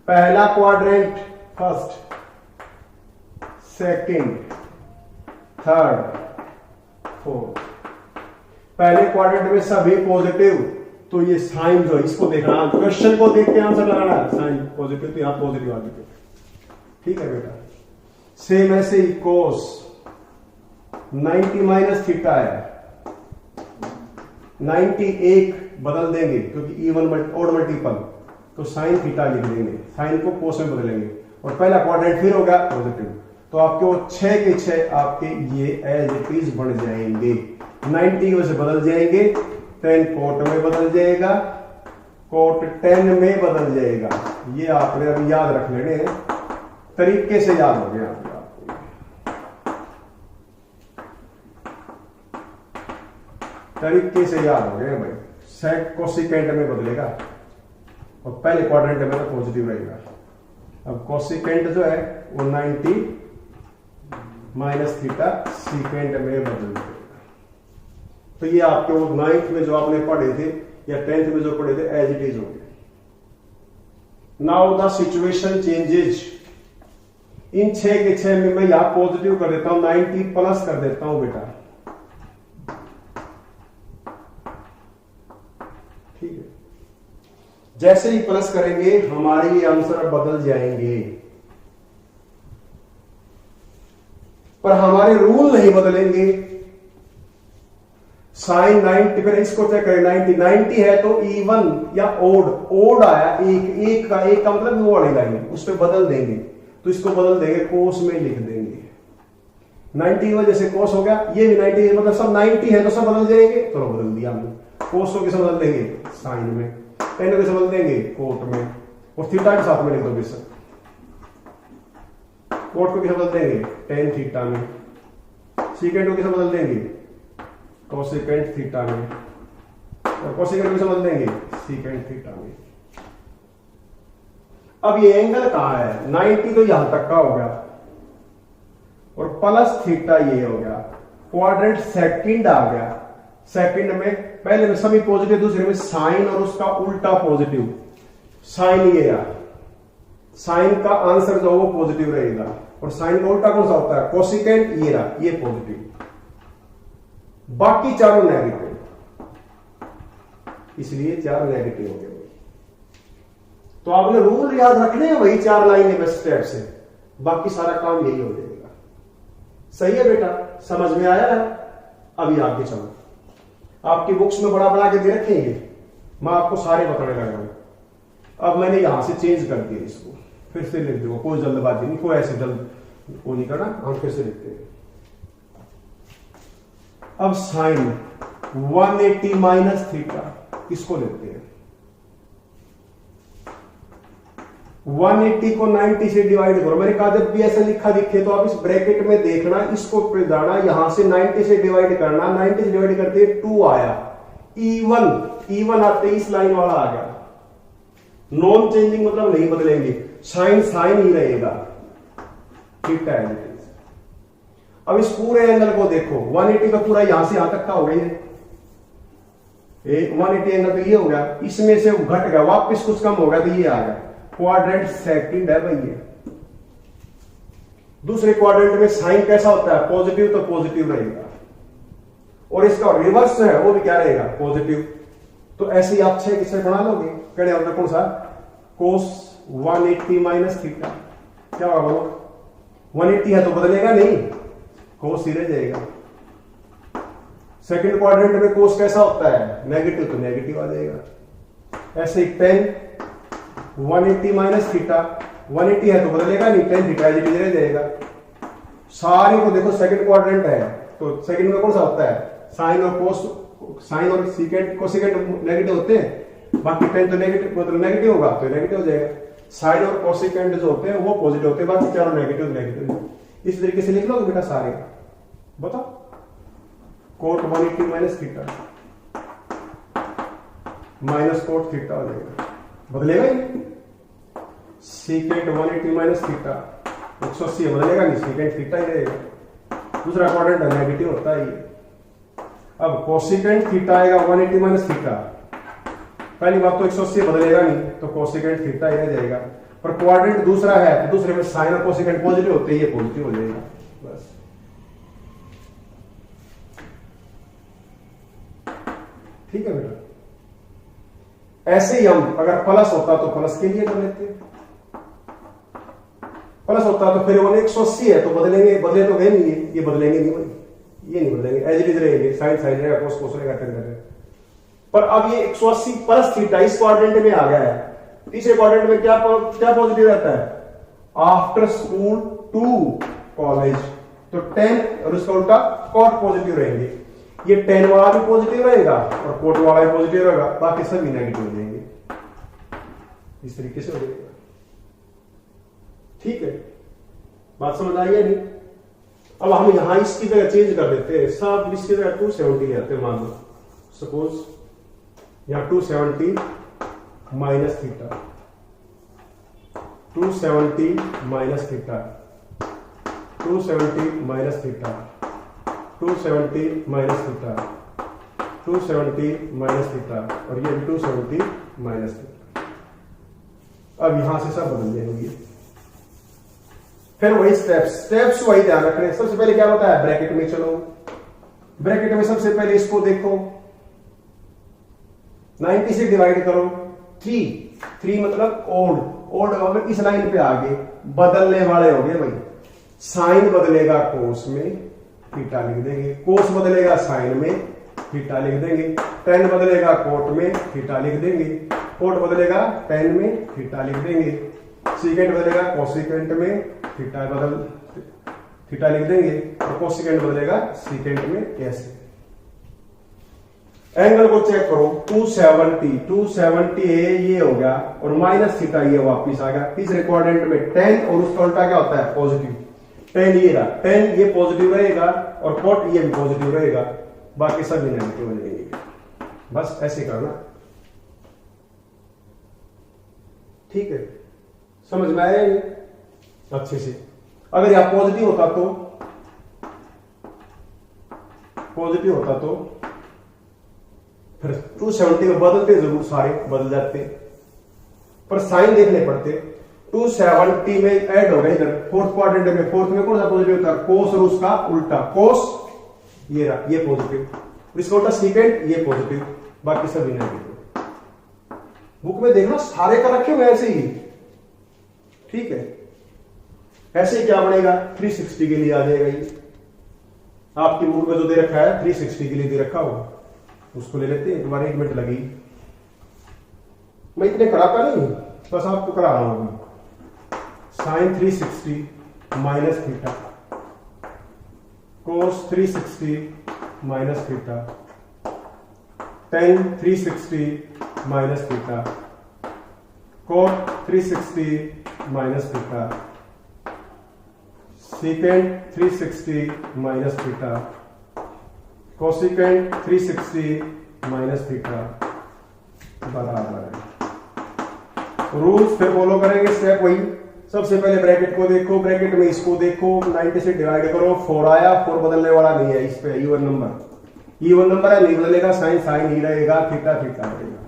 पहला quadrant, first, second, third, fourth, पहले क्वाड्रेंट में सभी पॉजिटिव, तो ये साइन जो इसको देखना, क्वेश्चन को देख के आंसर लगाना है। साइन पॉजिटिव तो यहां पॉजिटिव आ गया, ठीक है बेटा। सेम ऐसे ही कोस 90 माइनस थीटा है, 91 बदल देंगे क्योंकि इवन ओड मल्टीपल, तो साइन थीटा लिख देंगे, साइन को कोस में बदलेंगे। और पहला क्वाड्रेंट फिर हो गया पॉजिटिव, तो आपके वो 6 के 6 आपके ये एज इट इज बन जाएंगे। 90 की वजह से बदल जाएंगे, 10 कोट में बदल जाएगा, कोट 10 में बदल जाएगा। ये आपने अभी याद रख लेने हैं, तरीके से याद हो गया आपको। तरीके से याद हो गया भाई। सेक कोसिकेंट में बदलेगा और पहले क्वाड्रेंट में तो पॉजिटिव रहेगा। अब कोसिकेंट जो है वो 90 माइनस थीटा सीकेंट में बदल जाएगा। तो ये आपके वो 9th में जो आपने पढ़े थे या 10th में जो पढ़े थे एज इट इज हो गए। Now the situation changes. इन 6 के 6 में मैं यहां पॉजिटिव कर देता हूं, 90 प्लस कर देता हूं बेटा, ठीक है। जैसे ही प्लस करेंगे हमारे आंसर बदल जाएंगे, पर हमारे रूल नहीं बदलेंगे। साइन 90, फिर इसको चेक करें, 90 है तो इवन या ओड आया, एक का मतलब वो वाली लाइन, उस पर बदल देंगे, तो इसको बदल देंगे, कोस में लिख देंगे। 90 की वजह से कोस हो गया, ये भी 90 मतलब सब 90 है तो सब बदल जाएंगे, तो बदल दिया हमने। कोस को किसे बदल देंगे, साइन में, टेन को किसे बदल देंगे, कोट में, और थीटा के साथ में लिख दो बेशक। कोट को किसे बदल देंगे, टेन थीटा में, सीकेंट को किसे बदल देंगे, कोसेकेंट थीटा में, और कोसेकेंट को किसे बदल देंगे, सीकेंट थीटा में। अब ये एंगल कहां है, 90 तो यहां तक का हो गया और प्लस थीटा ये हो गया, क्वाड्रेंट सेकंड आ गया। सेकंड में पहले में सभी पॉजिटिव, दूसरे में साइन और उसका उल्टा पॉजिटिव। साइन ये रहा, साइन का आंसर जो वो पॉजिटिव रहेगा, और साइन का उल्टा कौन सा होता है, कोसिकेंट ये रहा, ये पॉजिटिव, बाकी चारों नेगेटिव, इसलिए चार नेगेटिव हो गए। तो आपने रूल याद रखने हैं वही 4 लाइनें बस स्टेप से, बाकी सारा काम यही हो जाएगा। सही है बेटा, समझ में आया है। अभी आगे चलो, आपकी बुक्स में बड़ा के दे रखेंगे, मैं आपको सारे बताने लगा हूं। अब मैंने यहां से चेंज कर दिया इसको, फिर से लिख दूंगा, कोई जल्दबाजी नहीं, कोई ऐसे जल्द वो नहीं करना, हम फिर से लिखते हैं। अब साइन 180 माइनस थीटा किसको लेते हैं, 180 को 90 से डिवाइड करो। मैंने कहा जब भी ऐसा लिखा दिखे तो आप इस ब्रैकेट में देखना, इसको जाना, यहां से 90 से डिवाइड करना, 90 से डिवाइड करते 2 आया, इवन आते इस लाइन वाला आ गया। नॉन चेंजिंग मतलब नहीं बदलेंगे, साइन ही रहेगा, ठीक है। अब इस पूरे एंगल को देखो, 180 का पूरा यहां से यहां तक का हो गया, 180 एंगल तो ये हो गया, इसमें से घट गया, वापस कुछ कम हो गया तो ये आ गया। क्वाड्रेंट सेकंड है भाई ये। दूसरे क्वाड्रेंट में साइन कैसा होता है, पॉजिटिव, तो पॉजिटिव रहेगा, और इसका रिवर्स है वो भी क्या रहेगा, पॉजिटिव। तो ऐसे ही आप 6 किससे बना लोगे, कड़े होता कौन सा, कोस 180 माइनस थीटा, क्या होगा बोलो, 180 है तो बदलेगा नहीं, कोस ही रह जाएगा। सेकंड क्वाड्रेंट में कोस कैसा होता है, नेगेटिव, तो नेगेटिव आ जाएगा। ऐसे ही 10 180 माइनस थीटा, 180 है तो बदलेगा नहीं, 10 थीटा रह जाएगा। सारे को देखो सेकंड क्वाड्रेंट है, तो सेकंड में कौन सा होता है, साइन और कोस साइन और सीकेंट कोसेकेंट नेगेटिव होते हैं, बाकी टेन तो नेगेटिव मतलब नेगेटिव होगा तो नेगेटिव हो जाएगा। साइन और कोसेकेंट जो होते हैं वो पॉजिटिव होते हैं, बाकी चारों नेगेटिव नेगेटिव। इस तरीके से लिख लो बेटा सारे, बताओ cot 180 minus theta minus cot theta हो जाएगा, बदलेगा ही। सीकेंट 180 माइनस थीटा 180 बदलेगा नहीं, सीकेंट थीटा ही रहेगा। दूसरा क्वाड्रेंट नेगेटिव होता है ये। अब कोसेकेंट थीटा आएगा 180 माइनस थीटा, पहली बात तो 180 बदलेगा नहीं तो कोसेकेंट थीटा ही रह जाएगा। पर क्वाड्रेंट दूसरा है तो दूसरे में साइन और कोसेकेंट पॉजिटिव होते हैं, ये पॉजिटिव हो जाएगा बस। ठीक है बेटा, ऐसे ही हम अगर प्लस होता तो प्लस के लिए कर लेते, प्लस होता तो फिर 180 है तो बदलेंगे, बदले तो गए नहीं ये बदलेंगे नहीं भाई, ये नहीं बदलेंगे, एज इट इज रहेंगे, साइन साइन रहेगा, कोस कोस रहेगा, टेन रहेगा। पर अब ये 180 प्लस थीटा इस क्वाड्रेंट में आ गया है। तीसरे क्वाड्रेंट में क्या पॉजिटिव रहता है? आफ्टर स्कूल टू कॉलेज, तो 10 और उसका उल्टा कॉट पॉजिटिव रहेंगे। ये 10 वाला भी पॉजिटिव रहेगा और कोट वाला भी पॉजिटिव रहेगा, बाकी सभी नेगेटिव हो जाएंगे। इस तरीके से हो जाएगा। ठीक है, बात समझ आई है नहीं? अब हम यहां इसकी जगह चेंज कर देते हैं, सब इसकी जगह 270 ले आते हैं। मान लो सपोज यहां 270 minus theta, 270 minus theta, 270 minus theta, 270 minus theta, 270 minus theta और ये 270 माइनस थीटा। अब यहां से सब बदल जाएंगे। फिर वही स्टेप्स वही ध्यान रखने। सबसे पहले क्या होता है, ब्रैकेट में चलो, ब्रैकेट में सबसे पहले इसको देखो, 90 से डिवाइड करो 3 मतलब ओल्ड इस लाइन पे आगे बदलने वाले हो गए भाई। साइन बदलेगा कोस में, थीटा लिख देंगे, कोस बदलेगा साइन में, थीटा लिख देंगे, टेन बदलेगा कोट में, थीटा लिख देंगे, कोट बदलेगा टेन में, थीटा लिख देंगे, सीकेंट बदलेगा कोसिकेंट में, थीटा लिख देंगे और कोसिकेंट बदलेगा सीकेंट में। कैसे? एंगल को चेक करो, 270 ये हो गया और माइनस थीटा ये वापिस आ गया। तीसरे क्वाड्रेंट में 10 और उसका उल्टा क्या होता है, पॉजिटिव। 10 ये रहा, 10 ये पॉजिटिव रहेगा और कोट ये भी पॉजिटिव रहेगा, बाकी सभी नेगेटिव हो जाएंगे। बस ऐसे करना। ठीक है, समझ में आया ये अच्छे से? अगर यह पॉजिटिव होता तो फिर 270 में बदलते, जरूर सारे बदल जाते, पर साइन देखने पड़ते। 270 में ऐड हो गए इधर फोर्थ क्वाड्रेंट में, फोर्थ में कौन सा पॉजिटिव होता है, कोस और उसका उल्टा, कोस ये रहा, ये पॉजिटिव, इसका उल्टा सीकेंट ये पॉजिटिव, बाकी सभी नेगेटिव। बुक में देखना सारे का रखे हुए ऐसे ही। ठीक है, ऐसे क्या बनेगा, 360 के लिए आ जाएगा ये। आपकी बुक में जो दे रखा है 360 के लिए दे रखा होगा, उसको ले लेते हैं। तुम्हारी 1 मिनट लगी, मैं इतने कराता नहीं, बस आपको करा रहा हूं। Sine 360 minus theta, cos 360 minus theta, tan 360 minus theta, cot 360 minus theta, secant 360 minus theta, cosecant 360 minus theta बराबर है। रूल्स फिर फॉलो करेंगे, स्टेप वही। सबसे पहले ब्रैकेट को देखो, ब्रैकेट में इसको देखो, 90 से डिवाइड करो, 4 आया, 4 बदलने वाला नहीं है, इस पे इवन नंबर है, नहीं बदलेगा, साइन साइन ही रहेगा, थीटा थीटा रहेगा,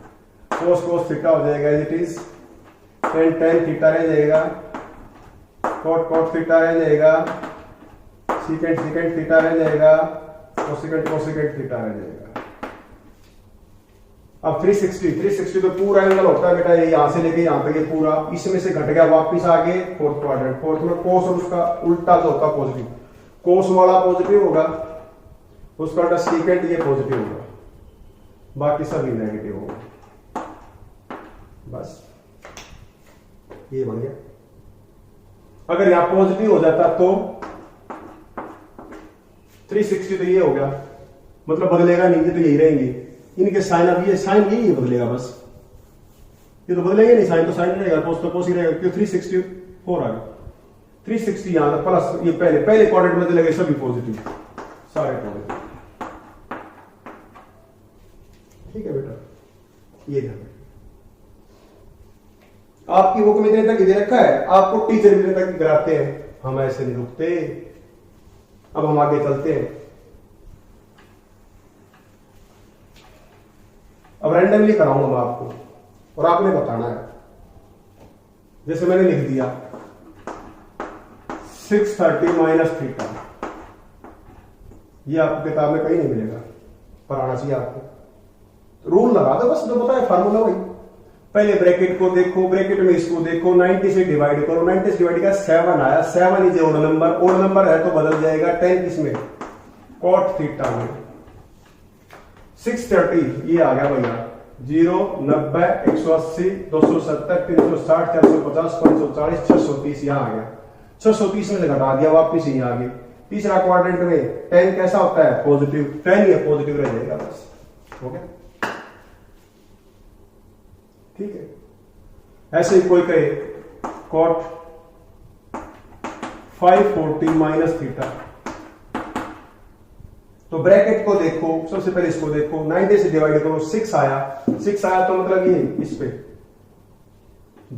कोस कोस थीटा हो जाएगा as it is, tan tan theta रह जाएगा, कोट कोट थीटा रह जाएगा, सीकेंट सीकेंट थीटा रह जाएगा, कोसिकेंट कोसिकेंट थीटा रह जाएगा। अब 360 तो पूरा एंगल होता है बेटा, ये यहां से लेके यहां तक ये पूरा, इसमें से घट गया वापिस आगे फोर्थ क्वाड्रेंट। फोर्थ में कोस और उसका उल्टा जो होता पॉजिटिव, कोस वाला पॉजिटिव होगा, उसका उल्टा सीकेंट ये पॉजिटिव होगा, बाकी सभी नेगेटिव होगा। बस ये बन गया। अगर यहां पॉजिटिव हो जाता तो 360 तो ये हो गया, मतलब बदलेगा नहीं, ये तो यही रहेंगे इनके साइन। अब ये साइन यही बदलेगा बस, ये तो बदलेंगे नहीं, साइन तो साइन रहेगा, कोस तो कोस ही रहेगा, क्यों 364 आ गया। 360 यहां तक प्लस, ये पहले क्वाड्रेंट में बदलेगा सभी पॉजिटिव, सारे पॉजिटिव। ठीक है बेटा, ये ध्यान आपकी बुक में इतने तक दे रखा है, आपको टीचर इतने तक कराते हैं, हम ऐसे नहीं रुकते। अब हम आगे चलते हैं। अब रैंडमली कराऊंगा मैं आपको और आपने बताना है। जैसे मैंने लिख दिया 630 माइनस थीटा, ये आपको किताब में कहीं नहीं मिलेगा, पर आना चाहिए आपको। रूल लगा दो बस, जो बताया फार्मूला वही। पहले ब्रैकेट को देखो, ब्रैकेट में इसको देखो, 90 से डिवाइड करो, 90 से डिवाइड किया 7 आया, 7 is odd number, odd number है तो बदल जाएगा 10 किसमें, कॉट थीटा में। 630 ये आ गया भैया, 0, 90, 180, 270, 360, 450, 540, 630 यहां आ गया। 630 में से घटा दिया, वापिस यहीं आ गए। तीसरा क्वाड्रेंट में 10 कैसा होता है, पॉजिटिव, 10 ये पॉजिटिव रह जाएगा बस, हो गया। ठीक है, ऐसे ही कोई कहे कॉट 540 माइनस थीटा, तो ब्रैकेट को देखो, सबसे पहले इसको देखो, 90 से डिवाइड करो, 6 आया, 6 आया तो मतलब ये इस पे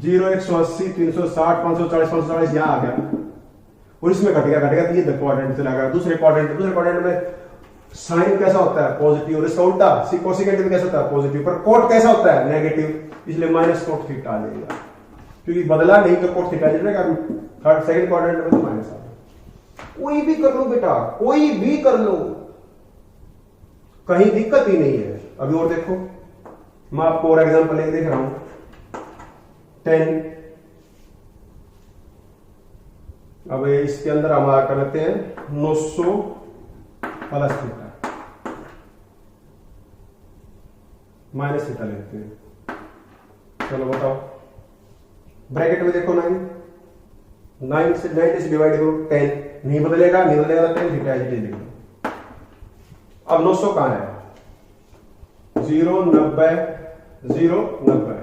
0, 180, 360, 540, 540 यहां आ गया, और इसमें घटेगा तो ये क्वाड्रेंट चला गया। दूसरे क्वाड्रेंट में साइन कैसा होता है, पॉजिटिव, और इसका उल्टा कोसेकेंट में कैसा होता है, पॉजिटिव, पर कोट कैसा होता है, नेगेटिव, इसलिए माइनस कोट थीटा आ जाएगा, क्योंकि बदला नहीं तो कोट थीटा जाएगा। थर्ड सेकंड क्वाड्रेंट में तो माइनस आ जाएगा। कोई भी कर लो बेटा, कोई भी कर लो, कहीं दिक्कत ही नहीं है। अभी और देखो, मैं आपको और एग्जांपल लेके देख रहा हूं। 10, अब इसके अंदर हम कर लेते हैं 900 प्लस थीटा माइनस थीटा लेते हैं। चलो बताओ, ब्रैकेट में देखो 9 से 90 से डिवाइड करो, 10 नहीं बदलेगा, 10 थीटा लिख लो। अब 900 कहां है, 0, 90, 0, 90,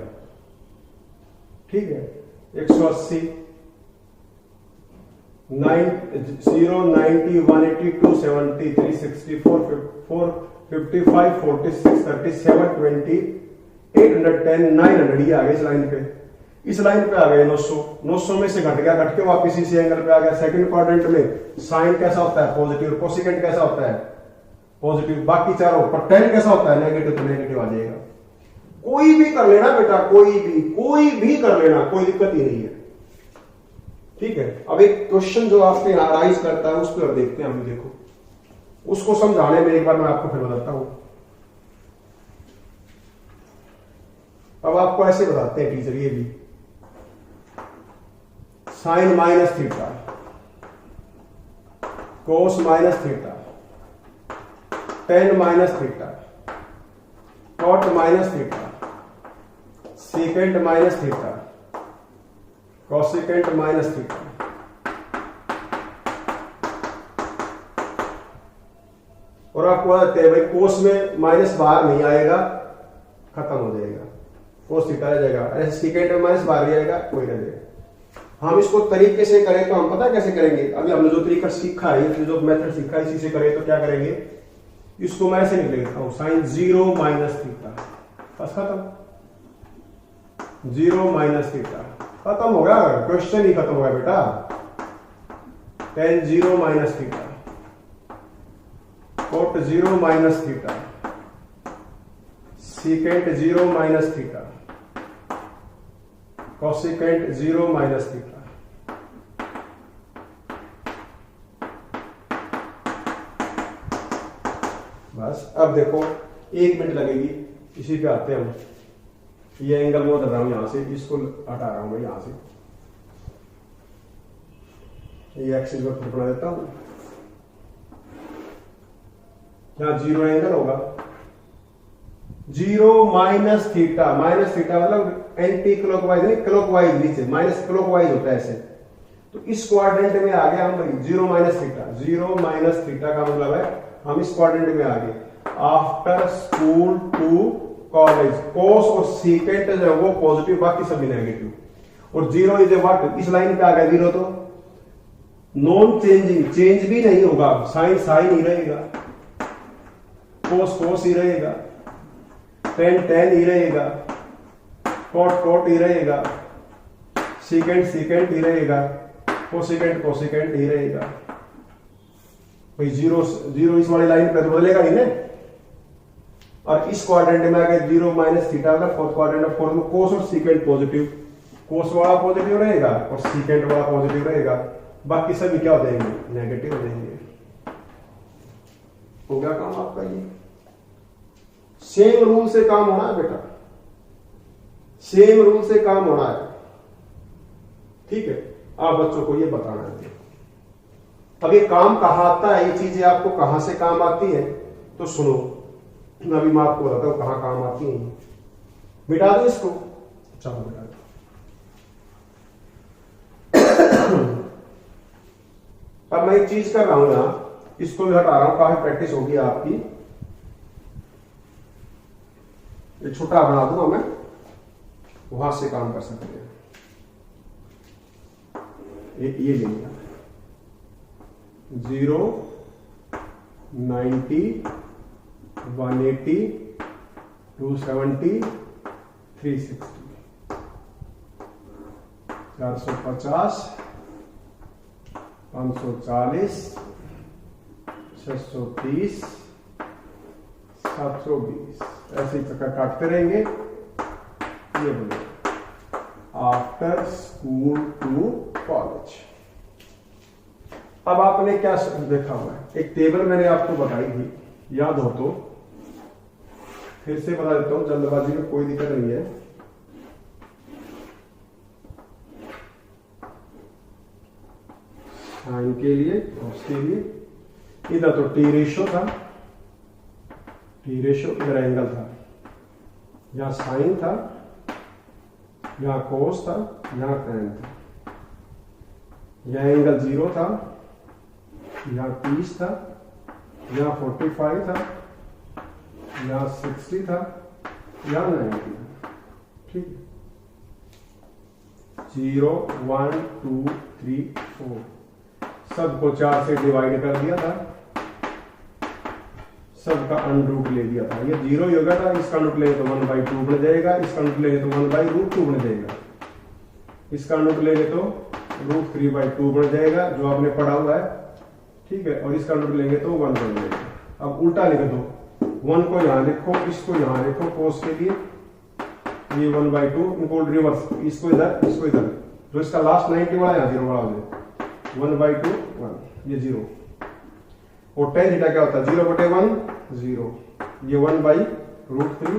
ठीक है, 180, 0, 90, 180, 270, 360, 455, 46, 37, 20, 810, 900 ये आ गए इस लाइन पे। इस लाइन पे आ गए 900, 900 में से घट गया, घट के वापिस इसी एंगल पे आ गया। सेकंड क्वाड्रेंट में साइन कैसा होता है, पॉजिटिव, कोसेकेंट कैसा होता है, पॉजिटिव, बाकी चारों पर 10 कैसा होता है, नेगेटिव, तो नेगेटिव आ जाएगा। कोई भी कर लेना बेटा, कोई भी कर लेना, कोई दिक्कत ही नहीं है। ठीक है, अब एक क्वेश्चन जो आपके यहां राइज करता है उस पर देखते हैं हम। देखो, उसको समझाने में एक बार मैं आपको फिर बताता हूं। अब आपको ऐसे बताते हैं टीचर, ये भी sine minus theta, cos minus theta, tan minus theta, cot minus theta, secant minus theta, cosecant minus theta, और आपको बताते हैं भाई कोस में माइनस बाहर नहीं आएगा, खत्म हो जाएगा, कोस थीटा रह जाएगा। ऐसे सेकेंड में माइनस बाहर आएगा, कोई रह जाएगा। हम इसको तरीके से करें तो हम पता कैसे करेंगे, अभी हमने जो तरीका सीखा है, जो मेथड सीखा है, इसी से करें तो क्या करेंगे, इसको मैं ऐसे निकल लेता हूं, साइन 0 माइनस थीटा, बस खत्म। 0 माइनस थीटा खत्म हो गया, क्वेश्चन ही खत्म हो गया बेटा। Tan 0 minus theta, cot 0 minus theta, secant 0 minus theta, cosecant 0 minus theta. बस अब देखो 1 मिनट लगेगी, इसी पे आते हैं हम। ये एंगल में उतर रहा हूं यहां से, इसको हटा रहा हूं मैं यहां से, ये एक्सिस पर फिर बना देता हूं। यहां 0 एंगल होगा, 0 माइनस थीटा, माइनस थीटा मतलब एंटी क्लॉकवाइज नहीं, क्लॉकवाइज नीचे, माइनस क्लॉकवाइज होता है ऐसे। तो इस क्वाड्रेंट में आ गया हम भाई 0 माइनस थीटा, 0 माइनस थीटा का मतलब है हम इस क्वाड्रेंट में आ गए। After school to college. Cos और सीकेंट जो है वो पॉजिटिव, बाकी सभी नेगेटिव। और जीरो इज ए व्हाट, इस लाइन पे आ गया जीरो तो नॉन चेंजिंग, चेंज भी नहीं होगा। साइन साइन ही रहेगा, कोस कोस ही रहेगा, टेन टेन ही रहेगा, कोट कोट ही रहेगा, सीकेंट सीकेंट ही रहेगा, कोसिकेंट कोसिकेंट ही रहेगा। भाई जीरो जीरो इस वाली लाइन पे तो बदलेगा ही ना। और इस क्वाड्रेंट में अगर जीरो माइनस थीटा का फोर्थ क्वाड्रेंट ऑफ फोर्थ में कोस और सीकेंट पॉजिटिव, कोस वाला पॉजिटिव रहेगा और सीकेंट वाला पॉजिटिव रहेगा, बाकी सभी क्या हो जाएंगे, नेगेटिव हो जाएंगे। हो गया काम आपका। ये सेम रूल से काम होना है बेटा, सेम रूल से काम होना है, ठीक है। आप बच्चों को ये बताना है। अब ये काम कहां आता है, ये चीजें आपको कहां से काम आती है, तो सुनो अभी मैं आपको बताता हूं कहां काम आती है। मिटा दो इसको, चलो मिटा दो। अब मैं एक चीज कर रहा हूं यहां, इसको भी हटा रहा हूं, काफी प्रैक्टिस होगी आपकी। ये छोटा बना दूंगा मैं, वहां से काम कर सकते हैं। ये ले लिया 0 90 180 270 360 450 540 630 720 ऐसे चक्कर काटते रहेंगे। ये बोलो आफ्टर स्कूल टू कॉलेज। अब आपने क्या देखा हुआ है, एक टेबल मैंने आपको बताई थी, याद हो तो फिर से बता देता हूं, जल्दबाजी में कोई दिक्कत नहीं है। साइन के लिए उसके लिए इधर तो टी रेशो था, टी रेशो इधर एंगल था, यहां साइन था, यहां कोस था, यहां टेन था, यहां एंगल 0 था, यहां 30 था, यहां 45 था, यहां 60 था, यहां 90 था, ठीक है। 0 1 2 3 4 सबको 4 से डिवाइड कर दिया था, सबका अंडरूट ले दिया था। ये 0 ही होगा था, इसका अंडरूट लेंगे तो 1/2 बन जाएगा, इसका अंडरूट लेंगे तो 1/√2 बन जाएगा, इसका अंडरूट लेंगे तो √3/2 बन जाएगा जो आपने पढ़ा हुआ है, ठीक है। और इसका अंडरूट लेंगे तो 1 बन जाएगा। अब उल्टा लिख दो, 1 को यहां लिखो, इसको यहां लिखो कोस के लिए, ये 1/2 इनको रिवर्स, इसको इधर इसको इधर, जो इसका लास्ट 90 वाला यहां 0 वाला हो जाए, 1/2 1 ये 0। और tan थीटा क्या होता है, 0/1 0, ये 1/√3,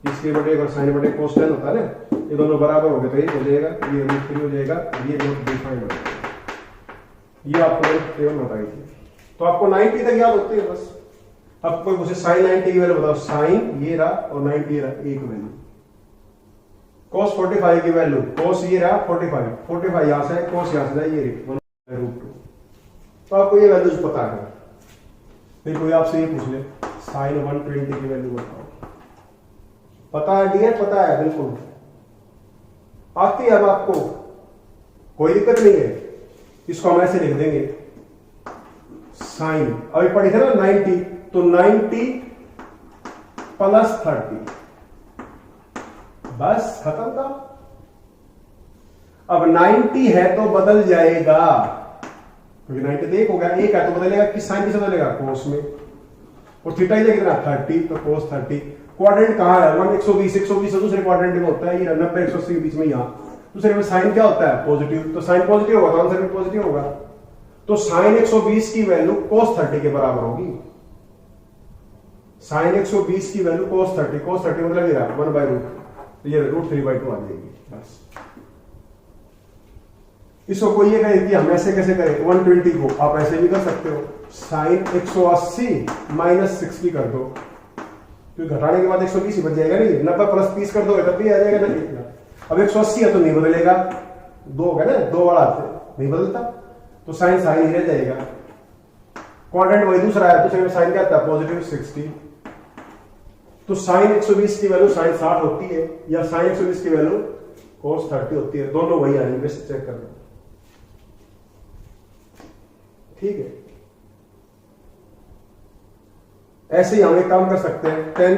इसके बटे अगर साइन बटे कोस tan होता है ना, ये दोनों बराबर हो गए तो ये हो जाएगा, ये √3 हो जाएगा, ये डिफाइन हो जाएगा। ये आपको टेबल बताई थी, तो आपको 90 तक याद होती है बस। अब कोई मुझे साइन 90 की वैल्यू बताओ, साइन ये रहा और 90 रहा, एक वैल्यू। कोस 45 की वैल्यू, कोस ये रहा 45 यहां से, कोस यहां से जाए, ये 1/√2। तो आपको ये वैल्यूज पता है। फिर कोई आपसे ये पूछ ले साइन 120 की वैल्यू बताओ, पता है डियर, पता है बिल्कुल आती है। अब आपको कोई दिक्कत नहीं है, इसको हम ऐसे लिख देंगे साइन, अभी पढ़ी थे ना 90, तो 90 + 30 बस खत्म था। अब 90 है तो बदल जाएगा, क्योंकि 90 तो एक हो गया, एक है तो बदलेगा, किस साइन किसे बदलेगा, कोस में। और थीटा ही कितना 30, तो कोस 30। क्वाड्रेंट कहां है, 120 120 दूसरे क्वाड्रेंट में होता है, ये 90 180 के बीच में, यहां दूसरे में साइन क्या होता है, पॉजिटिव, तो साइन पॉजिटिव होगा तो आंसर भी पॉजिटिव होगा। तो साइन 120 की वैल्यू कोस 30 के बराबर होगी। साइन 120 की वैल्यू कोस 30 मतलब ये 1/√, तो ये √3/2 आ जाएगी बस। इसको कोई ये कहे कि हम ऐसे कैसे करें, 120 को आप ऐसे भी कर सकते हो, साइन 180 - 60 कर दो, क्योंकि घटाने के बाद 120 ही बच जाएगा, नहीं 90 + 30 कर दो तब भी आ जाएगा ना। अब 180 है तो नहीं बदलेगा, 2 होगा ना, 2 वाला नहीं बदलता, तो साइन साइन ही रह जाएगा। क्वाड्रेंट वही दूसरा है, दूसरे में साइन क्या आता है, पॉजिटिव 60, तो साइन 120 की वैल्यू साइन 60 होती है या साइन 120 की वैल्यू cos 30 होती है, दोनों वही आएंगे, वैसे चेक कर लो। ठीक है, ऐसे ही हम एक काम कर सकते हैं, 10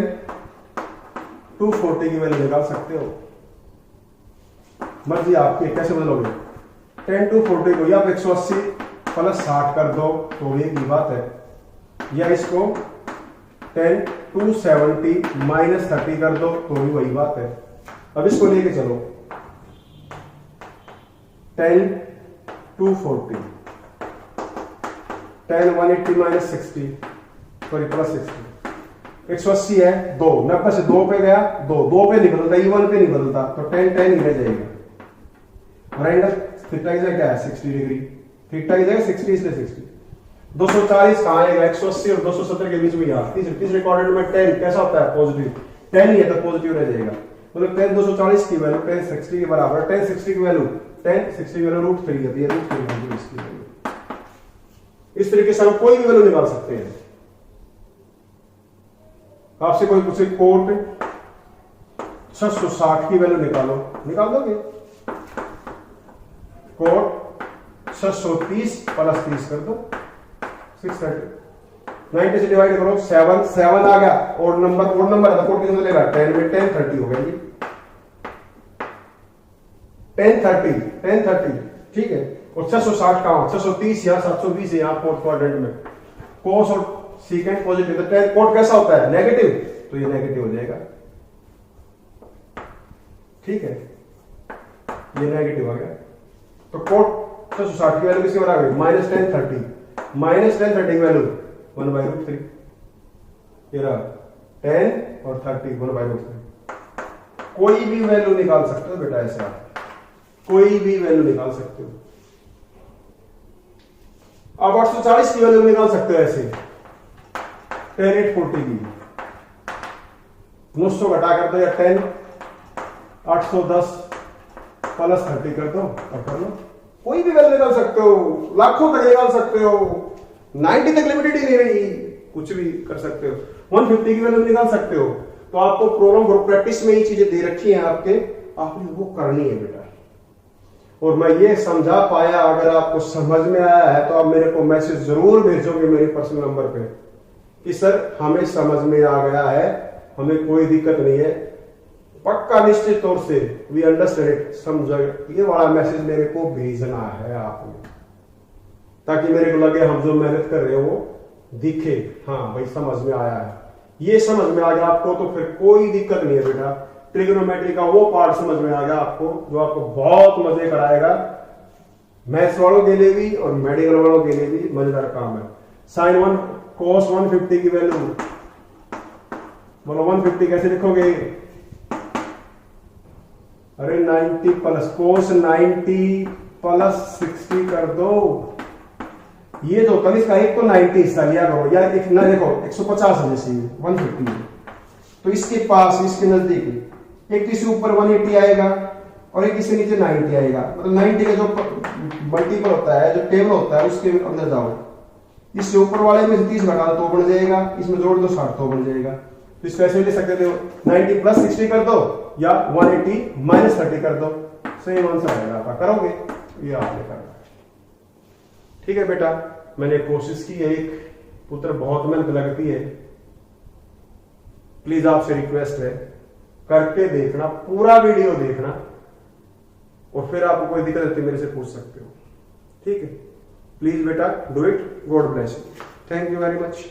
240 की वैल्यू निकाल सकते हो, मर्जी आपकी, कैसे बदलोगे? 10 240 को या आप 180 प्लस 60 कर दो तो एक ही बात है, या इसको 10 270 माइनस 30 कर दो तो भी वही बात है। अब इसको लेके चलो, 10 240 10 180 माइनस 60 सॉरी प्लस 60 180 है, 2 90 से 2 पे गया, 2 पे नहीं बदलता, इवन पे नहीं बदलता, तो 10 10 ही रह जाएगा। और एंगल थीटा की जगह क्या है? 60 डिग्री, थीटा की जगह 60 इसलिए 60। 240 कहां आएगा? 180 और 270 के बीच में यहाँ तीसरे क्वाड्रेंट में 10 कैसा होता है? पॉजिटिव, 10 ही है तो पॉजिटिव रह जाएगा, मतलब 10 240 की वैल्यू 10 60 के बराबर, 10 60 की वैल्यू √3 होती है, √3 इसकी वैल्यू। इस तरीके से हम कोई भी वैल्यू निकाल सकते हैं। आपसे कोई पूछे कोट 660 की वैल्यू निकालो, निकाल दोगे? कोट 630 प्लस 30 कर दो 630, 90 से डिवाइड करो 7 आ गया, और नंबर है तो कोट कितना लेगा? 10 में 10 30 हो गया जी, 10 30 ठीक है। और 660 कहां? 630 या 720 है यहाँ फोर्थ क्वाड्रेंट में, कोस और सीकेंड पॉजिटिव, तो टेन कोट कैसा होता है? नेगेटिव, तो ये नेगेटिव हो जाएगा। ठीक है, ये नेगेटिव आ गया, तो कोट 660 की वैल्यू किसके बराबर? माइनस 1030 की वैल्यू 1/√3, ये रहा 10 और 30 1/√3। कोई भी वैल्यू निकाल सकते हो बेटा, ऐसे आप कोई भी वैल्यू निकाल सकते हो। अब 840 की वैल्यू निकाल सकते हो ऐसे, 10 840 की 900 घटा कर दो, या 10 810 प्लस 30 कर दो और कर लो। कोई भी वैल्यू निकाल सकते हो, लाखों तक निकाल सकते हो, 90 तक लिमिटेड ही नहीं रही, कुछ भी कर सकते हो। 150 की वैल्यू निकाल सकते हो। तो आपको प्रॉब्लम ग्रुप प्रैक्टिस में ये चीजें दे रखी हैं आपके, आपने वो करनी है बेटा। और मैं ये समझा पाया, अगर आपको समझ में आया है तो आप मेरे को मैसेज जरूर भेजोगे मेरे पर्सनल नंबर पे कि सर हमें समझ में आ गया है, हमें कोई दिक्कत नहीं है, पक्का निश्चित तौर से वी अंडरस्टैंड इट, समझो। ये वाला मैसेज मेरे को भेजना है आपने, ताकि मेरे को लगे हम जो मेहनत कर रहे हो वो दिखे, हाँ भाई समझ में आया है। ये समझ में आ गया आपको तो फिर कोई दिक्कत नहीं है बेटा। ट्रिग्नोमेट्री का वो पार्ट समझ में आ गया आपको जो आपको बहुत मजे कराएगा, मैथ्स वालों के लिए भी और मेडिकल वालों के लिए भी मजेदार काम है। साइन 1 cos 150 की वैल्यू बोलो, 150 कैसे लिखोगे? अरे 90 प्लस cos 90 प्लस 60 कर दो। ये जो होता है इसका एक तो 90 हिस्सा लिया करो, या एक ना देखो 150 है जैसे 150 है, तो इसके पास इसके नजदीक एक किसी ऊपर 180 आएगा और एक इसके नीचे 90 आएगा, मतलब 90 का जो मल्टीपल होता है, जो टेबल होता है उसके अंदर जाओ, इससे ऊपर वाले में 30 घटा दो तो बन जाएगा, इसमें जोड़ दो 60 तो बन जाएगा। तो इसको ऐसे ले सकते हो 90 प्लस 60 कर दो या 180 माइनस 30 कर दो, सेम आंसर आएगा आपका। करोगे? ये आपने करना। ठीक है बेटा, मैंने कोशिश की है, एक पुत्र बहुत मेहनत लगती है, प्लीज आपसे रिक्वेस्ट है करके देखना, पूरा वीडियो देखना, और फिर आपको कोई दिक्कत होती है मेरे से पूछ सकते हो। ठीक है, प्लीज बेटा do it. God bless you. Thank you very much.